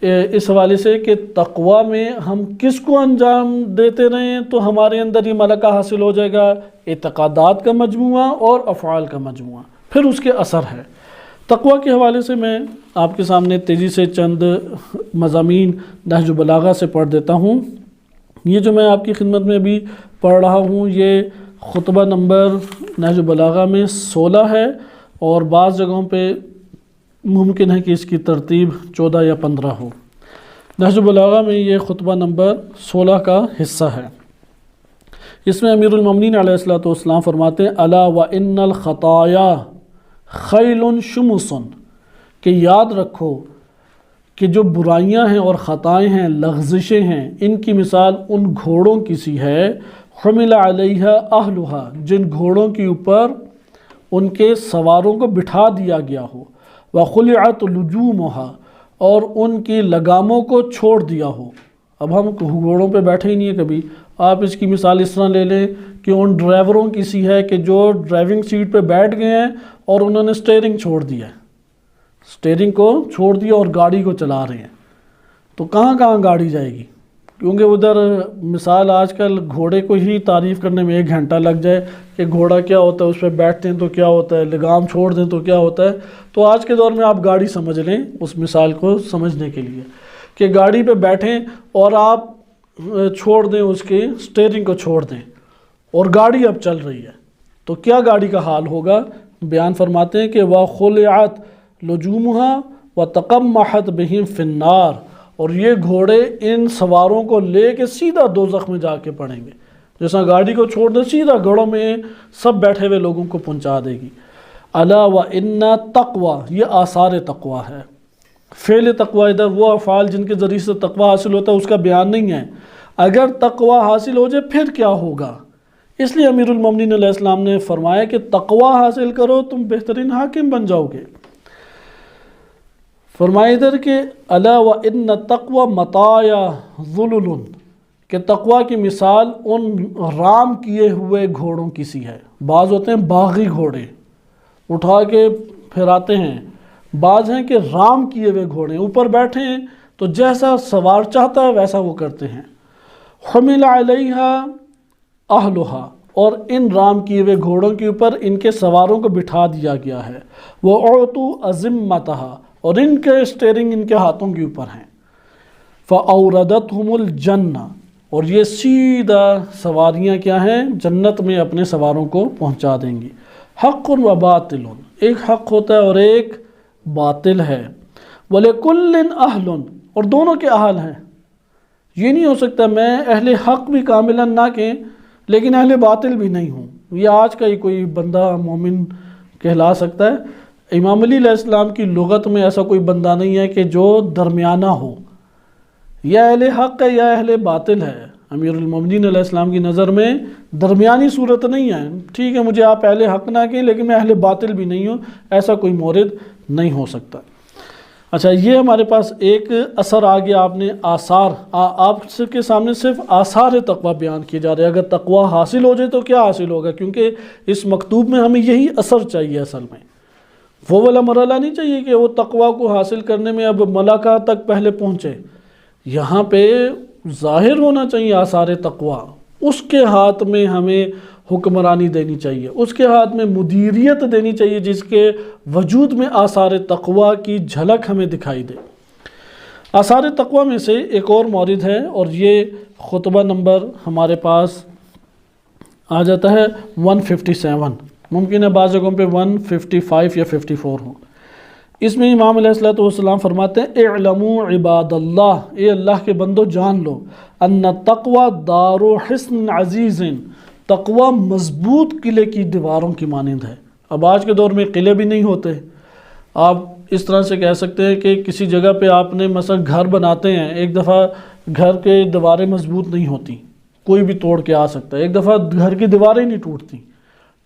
اس حوالے سے کہ تقوی میں ہم کس کو انجام دیتے رہیں تو ہمارے اندر یہ ملکہ حاصل ہو جائے گا. اعتقادات کا مجموعہ اور افعال کا مجموعہ. پھر اس کے اثر ہے. تقوی کے حوالے سے میں آپ کے سامنے تیزی سے چند مضامین نہج البلاغہ سے پڑھ دیتا ہوں۔ یہ جو میں آپ کی خدمت میں ابھی پڑھ رہا ہوں یہ خطبہ نمبر نہج البلاغہ میں 16 ہے، اور بعض جگہوں پہ ممکن ہے کہ اس کی ترتیب 14 یا 15 ہو۔ نہج البلاغہ میں یہ خطبہ نمبر 16 کا حصہ ہے۔ اس میں امیر المومنین علیہ الصلوۃ والسلام فرماتے ہیں الا وان الخطایا خیل شمس، کہ یاد رکھو کہ جو برائیاں ہیں اور خطائیں ہیں، لغزشیں ہیں، ان کی مثال ان گھوڑوں کی سی ہے حمل علیہا اہلھا، جن گھوڑوں کے اوپر ان کے سواروں کو بٹھا دیا گیا ہو، وخلعت لجومھا، اور ان کی لگاموں کو چھوڑ دیا ہو۔ اب ہم گھوڑوں پہ بیٹھے ہی نہیں ہیں کبھی، آپ اس کی مثال اس طرح لے لیں کہ ان ڈرائیوروں کی سی ہے کہ جو ڈرائیونگ سیٹ پہ بیٹھ گئے ہیں اور انہوں نے سٹیئرنگ چھوڑ دیا ہے، سٹیئرنگ کو چھوڑ دیا اور گاڑی کو چلا رہے ہیں، تو کہاں کہاں گاڑی جائے گی؟ کیونکہ ادھر مثال آج کل گھوڑے کو ہی تعریف کرنے میں 1 گھنٹہ لگ جائے کہ گھوڑا کیا ہوتا ہے، اس پہ بیٹھتے ہیں تو کیا ہوتا ہے، لگام چھوڑ دیں تو کیا ہوتا ہے، تو آج کے دور میں آپ گاڑی سمجھ لیں اس مثال کو سمجھنے کے لیے کہ گاڑی پہ بیٹھیں اور آپ چھوڑ دیں، اس کے سٹیئرنگ کو چھوڑ دیں اور گاڑی اب چل رہی ہے، تو کیا گاڑی کا حال ہوگا؟ بیان فرماتے ہیں کہ وَخُلِعَتْ لُجُومُهَا وَتَقَمَّحَتْ بِهِمْ فِي النَّارِ، اور یہ گھوڑے ان سواروں کو لے کے سیدھا دوزخ میں جا کے پڑیں گے، جیسا گاڑی کو چھوڑ دیں سیدھا گھوڑوں میں سب بیٹھے ہوئے لوگوں کو پہنچا دے گی۔ الا وَإِنَّ تَقْوَى، یہ آثار تقوی ہے۔ فعل تقوی ادھر وہ افعال جن کے ذریعے سے تقوی حاصل ہوتا ہے اس کا بیان نہیں ہے، اگر تقوی حاصل ہو جائے پھر کیا ہوگا؟ اس لیے امیر المومنین علیہ السلام نے فرمایا کہ تقوی حاصل کرو تم بہترین حاکم بن جاؤ گے۔ فرمایا ادھر کہ الا وان التقوی مطایا ذلل، کہ تقوی کی مثال ان رام کیے ہوئے گھوڑوں کی سی ہے۔ بعض ہوتے ہیں باغی گھوڑے اٹھا کے پھراتے ہیں، بعض ہیں کہ رام کیے ہوئے گھوڑے اوپر بیٹھے ہیں تو جیسا سوار چاہتا ہے ویسا وہ کرتے ہیں۔ حمل علیہا اہلھا، اور ان رام کیے ہوئے گھوڑوں کے اوپر ان کے سواروں کو بٹھا دیا گیا ہے۔ وَأُعْطُوا أَزِمَّتَهَا، اور ان کے سٹیئرنگ ان کے ہاتھوں کے اوپر ہیں۔ فَأَوْرَدَتْهُمُ الْجَنَّةَ، اور یہ سیدھا سواریاں کیا ہیں؟ جنت میں اپنے سواروں کو پہنچا دیں گی۔ حق و باطل، ایک حق ہوتا ہے اور ایک باطل ہے۔ وَلِكُلٍّ أَهْلٌ، اور دونوں کے اہل ہیں۔ یہ نہیں ہو سکتا میں اہل حق بھی کاملاً نہ کہ لیکن اہل باطل بھی نہیں ہوں، یہ آج کا ہی کوئی بندہ مومن کہلا سکتا ہے؟ امام علی علیہ السلام کی لغت میں ایسا کوئی بندہ نہیں ہے کہ جو درمیانہ ہو، یا اہل حق ہے یا اہل باطل ہے۔ امیر المومنین علیہ السلام کی نظر میں درمیانی صورت نہیں ہے، ٹھیک ہے مجھے آپ اہل حق نہ کہیں لیکن میں اہل باطل بھی نہیں ہوں، ایسا کوئی مورد نہیں ہو سکتا۔ اچھا، یہ ہمارے پاس ایک اثر آ گیا، آپ نے آثار، آپ کے سامنے صرف آثار تقوی بیان کیے جا رہے ہیں۔ اگر تقوی حاصل ہو جائے تو کیا حاصل ہوگا؟ کیونکہ اس مکتوب میں ہمیں یہی اثر چاہیے، اصل میں وہ والا مرحلہ نہیں چاہیے کہ وہ تقوی کو حاصل کرنے میں اب ملکہ تک پہلے پہنچے، یہاں پہ ظاہر ہونا چاہیے آثار تقوی، اس کے ہاتھ میں ہمیں حکمرانی دینی چاہیے، اس کے ہاتھ میں مدیریت دینی چاہیے جس کے وجود میں آثار تقوی کی جھلک ہمیں دکھائی دے۔ آثار تقوی میں سے ایک اور مورد ہے، اور یہ خطبہ نمبر ہمارے پاس آ جاتا ہے 157، ممکن ہے بعض جگہوں پہ 155 یا 54 ہوں۔ اس میں امام علیہ الصلوۃ والسلام فرماتے ہیں اعلموا عباد اللہ، اے اللہ کے بندو جان لو، ان التقوی دار حصن عزیز، تقوی مضبوط قلعے کی دیواروں کی مانند ہے۔ اب آج کے دور میں قلعے بھی نہیں ہوتے، آپ اس طرح سے کہہ سکتے ہیں کہ کسی جگہ پہ آپ نے مثلا گھر بناتے ہیں، ایک دفعہ گھر کے دیواریں مضبوط نہیں ہوتی، کوئی بھی توڑ کے آ سکتا ہے، ایک دفعہ گھر کی دیواریں نہیں ٹوٹتی۔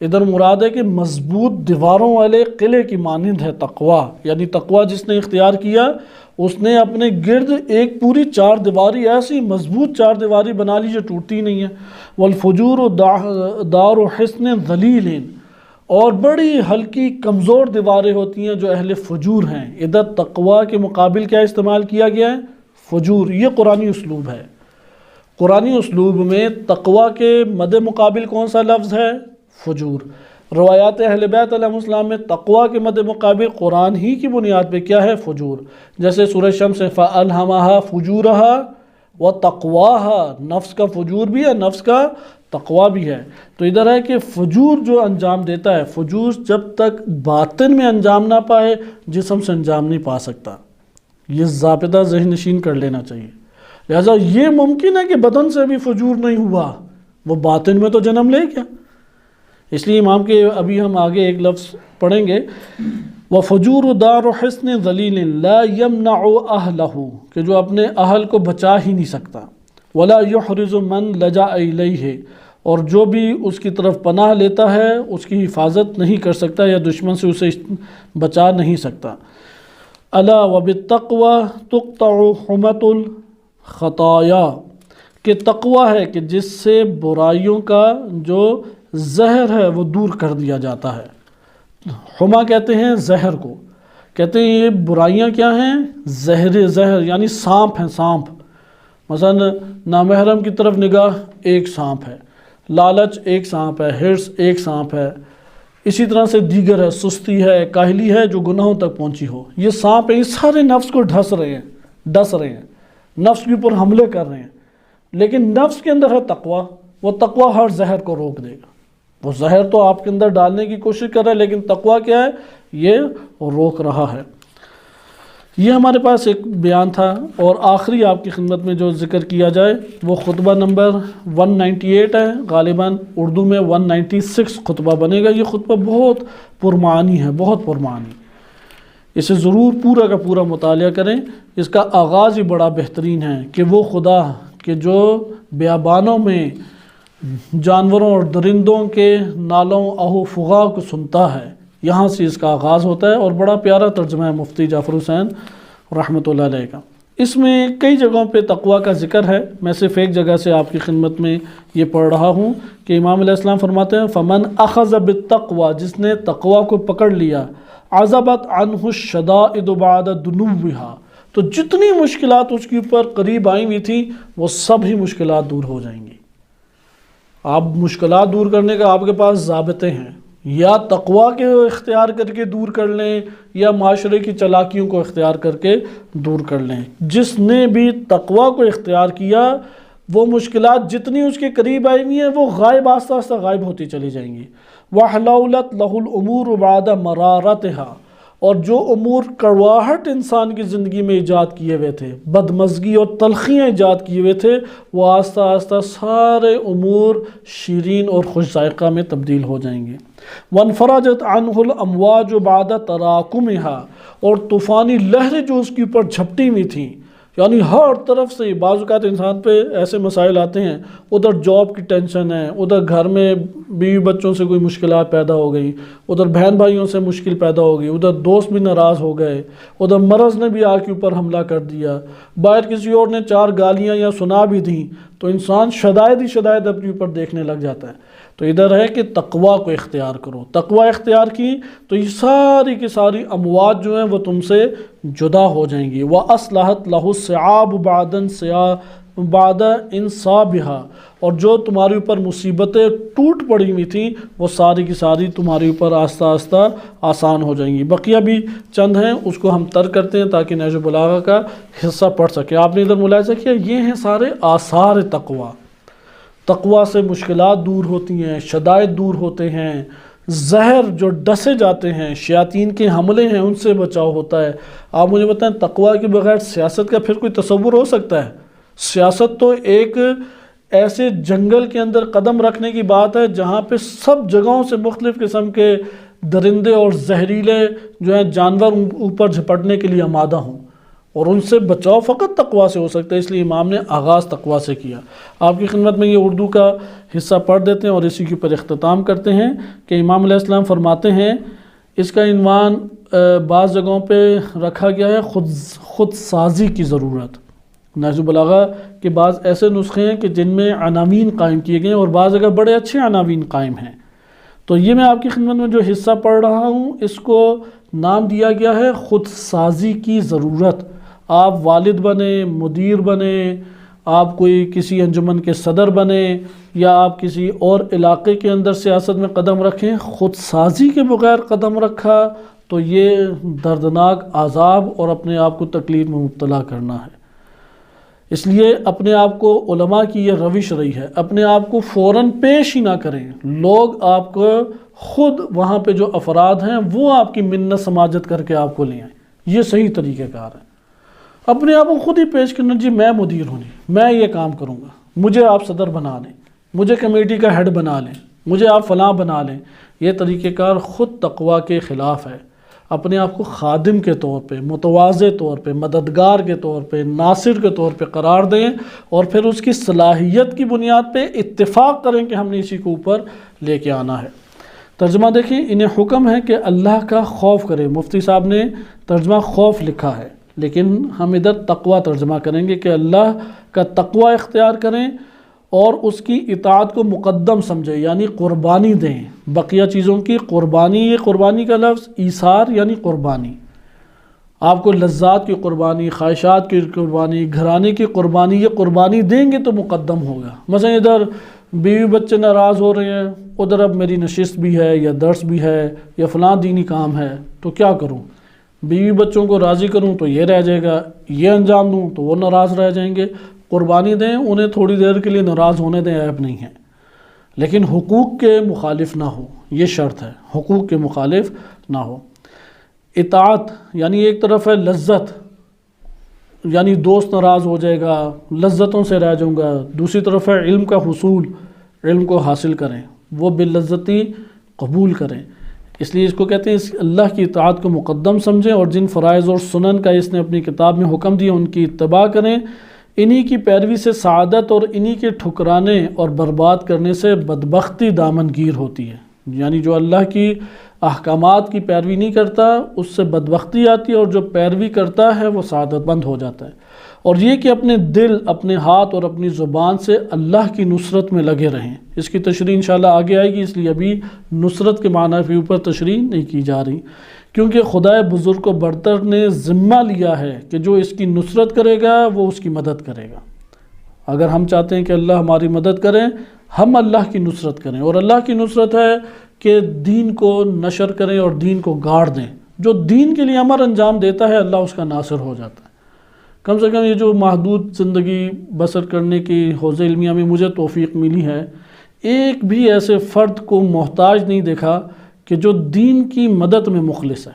ادھر مراد ہے کہ مضبوط دیواروں والے قلعے کی مانند ہے تقوی، یعنی تقوی جس نے اختیار کیا اس نے اپنے گرد ایک پوری 4 دیواری ایسی مضبوط 4 دیواری بنا لی جو ٹوٹتی نہیں ہے۔ والفجور دار حصن ذلیل، اور بڑی ہلکی کمزور دیواریں ہوتی ہیں جو اہل فجور ہیں۔ ادھر تقوی کے مقابل کیا استعمال کیا گیا ہے؟ فجور۔ یہ قرآنی اسلوب ہے، قرآنی اسلوب میں تقوی کے مد مقابل کون سا لفظ ہے؟ فجور۔ روایات اہل بیت علیہ السلام میں تقوی کے مد مقابل قرآن ہی کی بنیاد پہ کیا ہے؟ فجور. جیسے سورہ شمس سے فَأَلْهَمَهَا فُجُورَهَا وَتَقْوَاهَا، نفس کا فجور بھی ہے، نفس کا تقوی بھی ہے. تو ادھر ہے کہ فجور جو انجام دیتا ہے، فجور جب تک باطن میں انجام نہ پائے جسم سے انجام نہیں پا سکتا. یہ ضابطہ ذہن نشین کر لینا چاہیے. لہٰذا یہ ممکن ہے کہ بدن سے بھی فجور نہیں ہوا، وہ باطن میں تو جنم لے گیا. اس لیے امام کے ابھی ہم آگے ایک لفظ پڑھیں گے، وَفُجُورُ دَارُ حِسْنِ ذَلِيلٍ لَا يَمْنَعُ أَهْلَهُ، کہ جو اپنے اہل کو بچا ہی نہیں سکتا. وَلَا يُحْرِزُ مَنْ لَجَأَ إِلَيْهِ، اور جو بھی اس کی طرف پناہ لیتا ہے اس کی حفاظت نہیں کر سکتا یا دشمن سے اسے بچا نہیں سکتا. أَلَا وَبِالتَّقْوَى تُقْطَعُ حُمَةُ الْخَطَايَا، کہ تقوی ہے کہ جس سے برائیوں کا جو زہر ہے وہ دور کر دیا جاتا ہے. حما کہتے ہیں زہر کو، کہتے ہیں یہ برائیاں کیا ہیں؟ زہر یعنی سانپ ہیں. سانپ مثلا نامحرم کی طرف نگاہ ایک سانپ ہے، لالچ ایک سانپ ہے، حرص ایک سانپ ہے، اسی طرح سے دیگر ہے، سستی ہے، کاہلی ہے جو گناہوں تک پہنچی ہو. یہ سانپ ہیں، یہ سارے نفس کو ڈس رہے ہیں، نفس کے اوپر حملے کر رہے ہیں. لیکن نفس کے اندر ہے تقوی، وہ تقوی ہر زہر کو روک دے گا. وہ زہر تو آپ کے اندر ڈالنے کی کوشش کر رہا ہے، لیکن تقوی کیا ہے؟ یہ روک رہا ہے. یہ ہمارے پاس ایک بیان تھا. اور آخری آپ کی خدمت میں جو ذکر کیا جائے وہ خطبہ نمبر 198 ہے، غالباً اردو میں 196 خطبہ بنے گا. یہ خطبہ بہت پرمعانی ہے، بہت پرمعانی. اسے ضرور پورا کا پورا مطالعہ کریں. اس کا آغاز ہی بڑا بہترین ہے کہ وہ خدا کہ جو بیابانوں میں جانوروں اور درندوں کے نالوں اہو فغا کو سنتا ہے، یہاں سے اس کا آغاز ہوتا ہے. اور بڑا پیارا ترجمہ ہے مفتی جعفر حسین رحمۃ اللہ علیہ کا. اس میں کئی جگہوں پہ تقوی کا ذکر ہے. میں صرف ایک جگہ سے آپ کی خدمت میں یہ پڑھ رہا ہوں کہ امام علیہ السلام فرماتے ہیں فمن اخذ بالتقوی، جس نے تقوی کو پکڑ لیا، عذبت عنہ الشدائد بعد دنوها، تو جتنی مشکلات اس کے اوپر قریب آئی ہوئی تھیں وہ سب ہی مشکلات دور ہو جائیں گی. آپ مشکلات دور کرنے کا آپ کے پاس ضابطے ہیں، یا تقوی کے اختیار کر کے دور کر لیں یا معاشرے کی چالاکیوں کو اختیار کر کے دور کر لیں. جس نے بھی تقوی کو اختیار کیا وہ مشکلات جتنی اس کے قریب آئی ہوئی ہیں وہ غائب، آہستہ آہستہ غائب ہوتی چلی جائیں گی. وَحْلَوْلَتْ لَهُ الْأُمُورُ بَعْدَ مَرَارَتِهَا، اور جو امور کڑواہٹ انسان کی زندگی میں ایجاد کیے ہوئے تھے، بدمزگی اور تلخیاں ایجاد کیے ہوئے تھے، وہ آہستہ آہستہ سارے امور شیرین اور خوش ذائقہ میں تبدیل ہو جائیں گے. وَانْفَرَجَتْ عَنْهُ الْأَمْوَاجُ بَعْدَ تَرَاكُمِهَا، اور طوفانی لہریں جو اس کے اوپر جھپٹی ہوئی تھیں، یعنی ہر طرف سے بعض اوقات انسان پہ ایسے مسائل آتے ہیں، ادھر جاب کی ٹینشن ہے، ادھر گھر میں بیوی بچوں سے کوئی مشکلات پیدا ہو گئی، ادھر بہن بھائیوں سے مشکل پیدا ہو گئی، ادھر دوست بھی ناراض ہو گئے، ادھر مرض نے بھی آگ کے اوپر حملہ کر دیا، باہر کسی اور نے 4 گالیاں یا سنا بھی دیں، تو انسان شدائد ہی شدائد اپنے اوپر دیکھنے لگ جاتا ہے. تو ادھر ہے کہ تقوی کو اختیار کرو. تقوی اختیار کی تو یہ ساری کی ساری اموات جو ہیں وہ تم سے جدا ہو جائیں گی. وَأَصْلَحَتْ لَهُ الصِّعَابُ بَعْدَ انصابها، اور جو تمہارے اوپر مصیبتیں ٹوٹ پڑی ہوئی تھیں وہ ساری کی ساری تمہارے اوپر آہستہ آہستہ آسان ہو جائیں گی. بقیہ بھی چند ہیں، اس کو ہم ترک کرتے ہیں تاکہ نہج البلاغہ کا حصہ پڑھ سکیں. آپ نے ادھر ملاحظہ کیا، یہ ہیں سارے آثار تقوی. تقوی سے مشکلات دور ہوتی ہیں، شدائد دور ہوتے ہیں، زہر جو ڈسے جاتے ہیں، شیاطین کے حملے ہیں ان سے بچاؤ ہوتا ہے. آپ مجھے بتائیں تقوی کے بغیر سیاست کا پھر کوئی تصور ہو سکتا ہے؟ سیاست تو ایک ایسے جنگل کے اندر قدم رکھنے کی بات ہے جہاں پہ سب جگہوں سے مختلف قسم کے درندے اور زہریلے جو ہیں جانور اوپر جھپٹنے کے لیے آمادہ ہوں، اور ان سے بچاؤ فقط تقوی سے ہو سکتا ہے. اس لیے امام نے آغاز تقوی سے کیا. آپ کی خدمت میں یہ اردو کا حصہ پڑھ دیتے ہیں اور اسی کے اوپر اختتام کرتے ہیں کہ امام علیہ السلام فرماتے ہیں، اس کا عنوان بعض جگہوں پہ رکھا گیا ہے خود سازی کی ضرورت. نہج البلاغہ کے بعض ایسے نسخے ہیں کہ جن میں عناوین قائم کیے گئے ہیں اور بعض جگہ بڑے اچھے عناوین قائم ہیں. تو یہ میں آپ کی خدمت میں جو حصہ پڑھ رہا ہوں اس کو نام دیا گیا ہے خود سازی کی ضرورت. آپ والد بنیں، مدیر بنیں، آپ کوئی کسی انجمن کے صدر بنیں یا آپ کسی اور علاقے کے اندر سیاست میں قدم رکھیں، خود سازی کے بغیر قدم رکھا تو یہ دردناک عذاب اور اپنے آپ کو تکلیف میں مبتلا کرنا ہے۔ اس لیے اپنے آپ کو، علماء کی یہ روش رہی ہے، اپنے آپ کو فوراً پیش ہی نہ کریں، لوگ آپ کو خود وہاں پہ جو افراد ہیں وہ آپ کی منت سماجت کر کے آپ کو لے آئیں، یہ صحیح طریقہ کار ہے۔ اپنے آپ کو خود ہی پیش کرنا، جی میں مدیر ہوں، میں یہ کام کروں گا، مجھے آپ صدر بنا لیں، مجھے کمیٹی کا ہیڈ بنا لیں، مجھے آپ فلاں بنا لیں، یہ طریقہ کار خود تقویٰ کے خلاف ہے۔ اپنے آپ کو خادم کے طور پہ، متواضع طور پہ، مددگار کے طور پہ، ناصر کے طور پہ قرار دیں اور پھر اس کی صلاحیت کی بنیاد پہ اتفاق کریں کہ ہم نے اسی کو اوپر لے کے آنا ہے۔ ترجمہ دیکھیں، انہیں حکم ہے کہ اللہ کا خوف کریں۔ مفتی صاحب نے ترجمہ خوف لکھا ہے، لیکن ہم ادھر تقویٰ ترجمہ کریں گے کہ اللہ کا تقویٰ اختیار کریں اور اس کی اطاعت کو مقدم سمجھیں، یعنی قربانی دیں، بقیہ چیزوں کی قربانی۔ یہ قربانی کا لفظ ایثار یعنی قربانی، آپ کو لذات کی قربانی، خواہشات کی قربانی، گھرانے کی قربانی، یہ قربانی دیں گے تو مقدم ہوگا۔ مثلا ادھر بیوی بچے ناراض ہو رہے ہیں، ادھر اب میری نشست بھی ہے یا درس بھی ہے یا فلاں دینی کام ہے، تو کیا کروں؟ بیوی بچوں کو راضی کروں تو یہ رہ جائے گا، یہ انجام دوں تو وہ ناراض رہ جائیں گے۔ قربانی دیں، انہیں تھوڑی دیر کے لیے ناراض ہونے دیں، عیب نہیں ہے، لیکن حقوق کے مخالف نہ ہو، یہ شرط ہے، حقوق کے مخالف نہ ہو۔ اطاعت یعنی ایک طرف ہے لذت، یعنی دوست ناراض ہو جائے گا، لذتوں سے رہ جاؤں گا، دوسری طرف ہے علم کا حصول، علم کو حاصل کریں، وہ باللذتی قبول کریں۔ اس لیے اس کو کہتے ہیں اللہ کی اطاعت کو مقدم سمجھیں اور جن فرائض اور سنن کا اس نے اپنی کتاب میں حکم دیا ان کی اتباع کریں۔ انہی کی پیروی سے سعادت اور انہی کے ٹھکرانے اور برباد کرنے سے بدبختی دامنگیر ہوتی ہے۔ یعنی جو اللہ کی احکامات کی پیروی نہیں کرتا اس سے بدبختی آتی ہے، اور جو پیروی کرتا ہے وہ سعادت مند ہو جاتا ہے۔ اور یہ کہ اپنے دل، اپنے ہاتھ اور اپنی زبان سے اللہ کی نصرت میں لگے رہیں۔ اس کی تشریح انشاءاللہ آگے آئے گی، اس لیے ابھی نصرت کے معنی کے اوپر تشریح نہیں کی جا رہی، کیونکہ خدا بزرگ و برتر نے ذمہ لیا ہے کہ جو اس کی نصرت کرے گا وہ اس کی مدد کرے گا۔ اگر ہم چاہتے ہیں کہ اللہ ہماری مدد کرے، ہم اللہ کی نصرت کریں، اور اللہ کی نصرت ہے کہ دین کو نشر کریں اور دین کو گاڑ دیں۔ جو دین کے لیے امر انجام دیتا ہے اللہ اس کا ناصر ہو جاتا ہے۔ کم سے کم یہ جو محدود زندگی بسر کرنے کی حوض علمیہ میں مجھے توفیق ملی ہے، ایک بھی ایسے فرد کو محتاج نہیں دیکھا کہ جو دین کی مدد میں مخلص ہے۔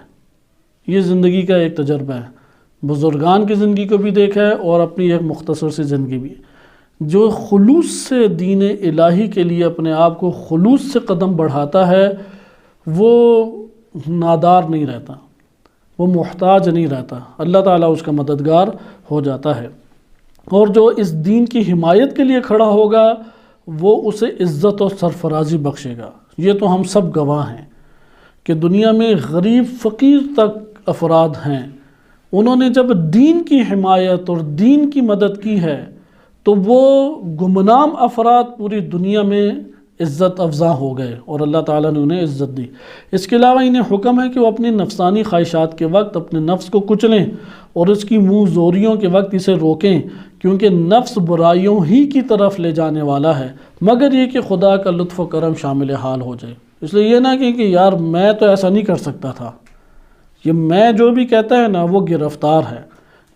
یہ زندگی کا ایک تجربہ ہے، بزرگان کی زندگی کو بھی دیکھا ہے اور اپنی ایک مختصر سی زندگی بھی ہے۔ جو خلوص سے دین الہی کے لیے اپنے آپ کو خلوص سے قدم بڑھاتا ہے وہ نادار نہیں رہتا، وہ محتاج نہیں رہتا، اللہ تعالیٰ اس کا مددگار ہو جاتا ہے۔ اور جو اس دین کی حمایت کے لیے کھڑا ہوگا وہ اسے عزت اور سرفرازی بخشے گا۔ یہ تو ہم سب گواہ ہیں کہ دنیا میں غریب فقیر تک افراد ہیں، انہوں نے جب دین کی حمایت اور دین کی مدد کی ہے تو وہ گمنام افراد پوری دنیا میں عزت افزا ہو گئے اور اللہ تعالیٰ نے انہیں عزت دی۔ اس کے علاوہ انہیں حکم ہے کہ وہ اپنی نفسانی خواہشات کے وقت اپنے نفس کو کچلیں اور اس کی منہ زوریوں کے وقت اسے روکیں، کیونکہ نفس برائیوں ہی کی طرف لے جانے والا ہے، مگر یہ کہ خدا کا لطف و کرم شامل حال ہو جائے۔ اس لیے یہ نہ کہ یار میں تو ایسا نہیں کر سکتا تھا، یہ میں جو بھی کہتا ہے نا وہ گرفتار ہے،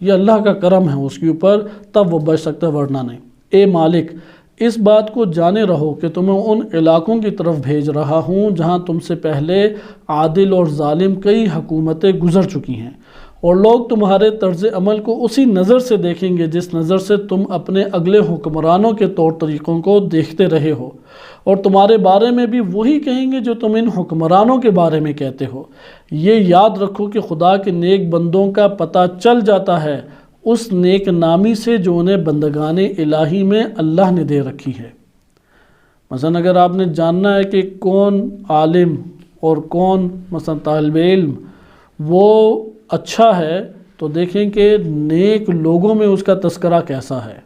یہ اللہ کا کرم ہے اس کے اوپر، تب وہ بچ سکتا ہے ورنہ نہیں۔ اے مالک، اس بات کو جانے رہو کہ تمہیں ان علاقوں کی طرف بھیج رہا ہوں جہاں تم سے پہلے عادل اور ظالم کئی حکومتیں گزر چکی ہیں، اور لوگ تمہارے طرز عمل کو اسی نظر سے دیکھیں گے جس نظر سے تم اپنے اگلے حکمرانوں کے طور طریقوں کو دیکھتے رہے ہو، اور تمہارے بارے میں بھی وہی کہیں گے جو تم ان حکمرانوں کے بارے میں کہتے ہو۔ یہ یاد رکھو کہ خدا کے نیک بندوں کا پتہ چل جاتا ہے اس نیک نامی سے جو انہیں بندگان الہی میں اللہ نے دے رکھی ہے۔ مثلا اگر آپ نے جاننا ہے کہ کون عالم اور کون مثلا طالب علم وہ اچھا ہے تو دیکھیں کہ نیک لوگوں میں اس کا تذکرہ کیسا ہے۔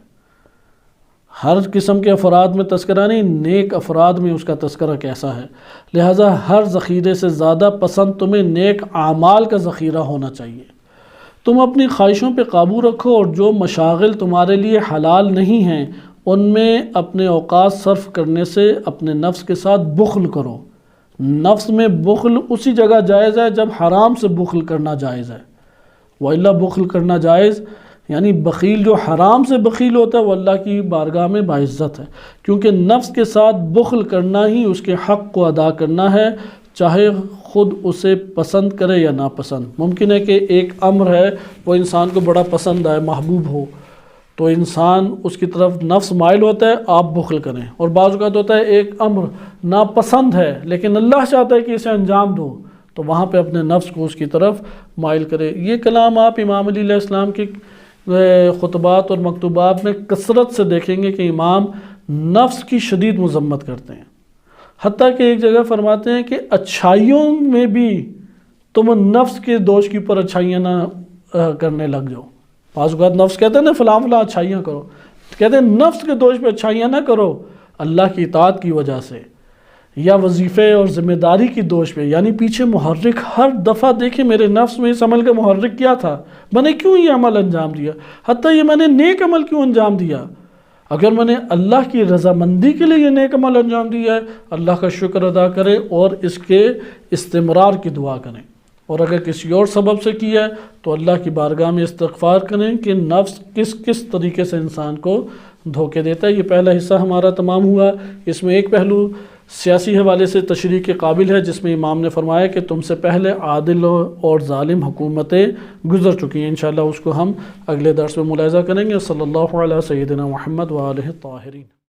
ہر قسم کے افراد میں تذکرہ نہیں، نیک افراد میں اس کا تذکرہ کیسا ہے۔ لہٰذا ہر ذخیرے سے زیادہ پسند تمہیں نیک اعمال کا ذخیرہ ہونا چاہیے۔ تم اپنی خواہشوں پہ قابو رکھو اور جو مشاغل تمہارے لیے حلال نہیں ہیں ان میں اپنے اوقات صرف کرنے سے اپنے نفس کے ساتھ بخل کرو۔ نفس میں بخل اسی جگہ جائز ہے جب حرام سے بخل کرنا جائز ہے، وَإِلَّا بخل کرنا جائز یعنی بخیل جو حرام سے بخیل ہوتا ہے وہ اللہ کی بارگاہ میں باعزت ہے، کیونکہ نفس کے ساتھ بخل کرنا ہی اس کے حق کو ادا کرنا ہے، چاہے خود اسے پسند کرے یا ناپسند۔ ممکن ہے کہ ایک امر ہے وہ انسان کو بڑا پسند آئے، محبوب ہو، تو انسان اس کی طرف نفس مائل ہوتا ہے، آپ بخل کریں، اور بعض اوقات ہوتا ہے ایک امر ناپسند ہے لیکن اللہ چاہتا ہے کہ اسے انجام دو، تو وہاں پہ اپنے نفس کو اس کی طرف مائل کرے۔ یہ کلام آپ امام علی علیہ السلام کے خطبات اور مکتوبات میں کثرت سے دیکھیں گے کہ امام نفس کی شدید مذمت کرتے ہیں، حتیٰ کہ ایک جگہ فرماتے ہیں کہ اچھائیوں میں بھی تم نفس کے دوش کی پر اچھائیاں نہ کرنے لگ جاؤ۔ بعض اوقات نفس کہتے ہیں نا فلاں فلاں اچھائیاں کرو، کہتے ہیں نفس کے دوش پہ اچھائیاں نہ کرو اللہ کی اطاعت کی وجہ سے، یا وظیفے اور ذمہ داری کی دوش پہ، یعنی پیچھے محرک ہر دفعہ دیکھیں میرے نفس میں اس عمل کا محرک کیا تھا، میں نے کیوں یہ عمل انجام دیا، حتیٰ یہ میں نے نیک عمل کیوں انجام دیا، اگر میں نے اللہ کی رضامندی کے لیے یہ نیک عمل انجام دیا ہے اللہ کا شکر ادا کریں اور اس کے استمرار کی دعا کریں، اور اگر کسی اور سبب سے کیا ہے تو اللہ کی بارگاہ میں استغفار کریں کہ نفس کس کس طریقے سے انسان کو دھوکے دیتا ہے۔ یہ پہلا حصہ ہمارا تمام ہوا۔ اس میں ایک پہلو سیاسی حوالے سے تشریح کے قابل ہے، جس میں امام نے فرمایا کہ تم سے پہلے عادل اور ظالم حکومتیں گزر چکی ہیں، انشاءاللہ اس کو ہم اگلے درس میں ملاحظہ کریں گے۔ صلی اللہ علیہ سیدنا محمد وآلہ الطاہرین۔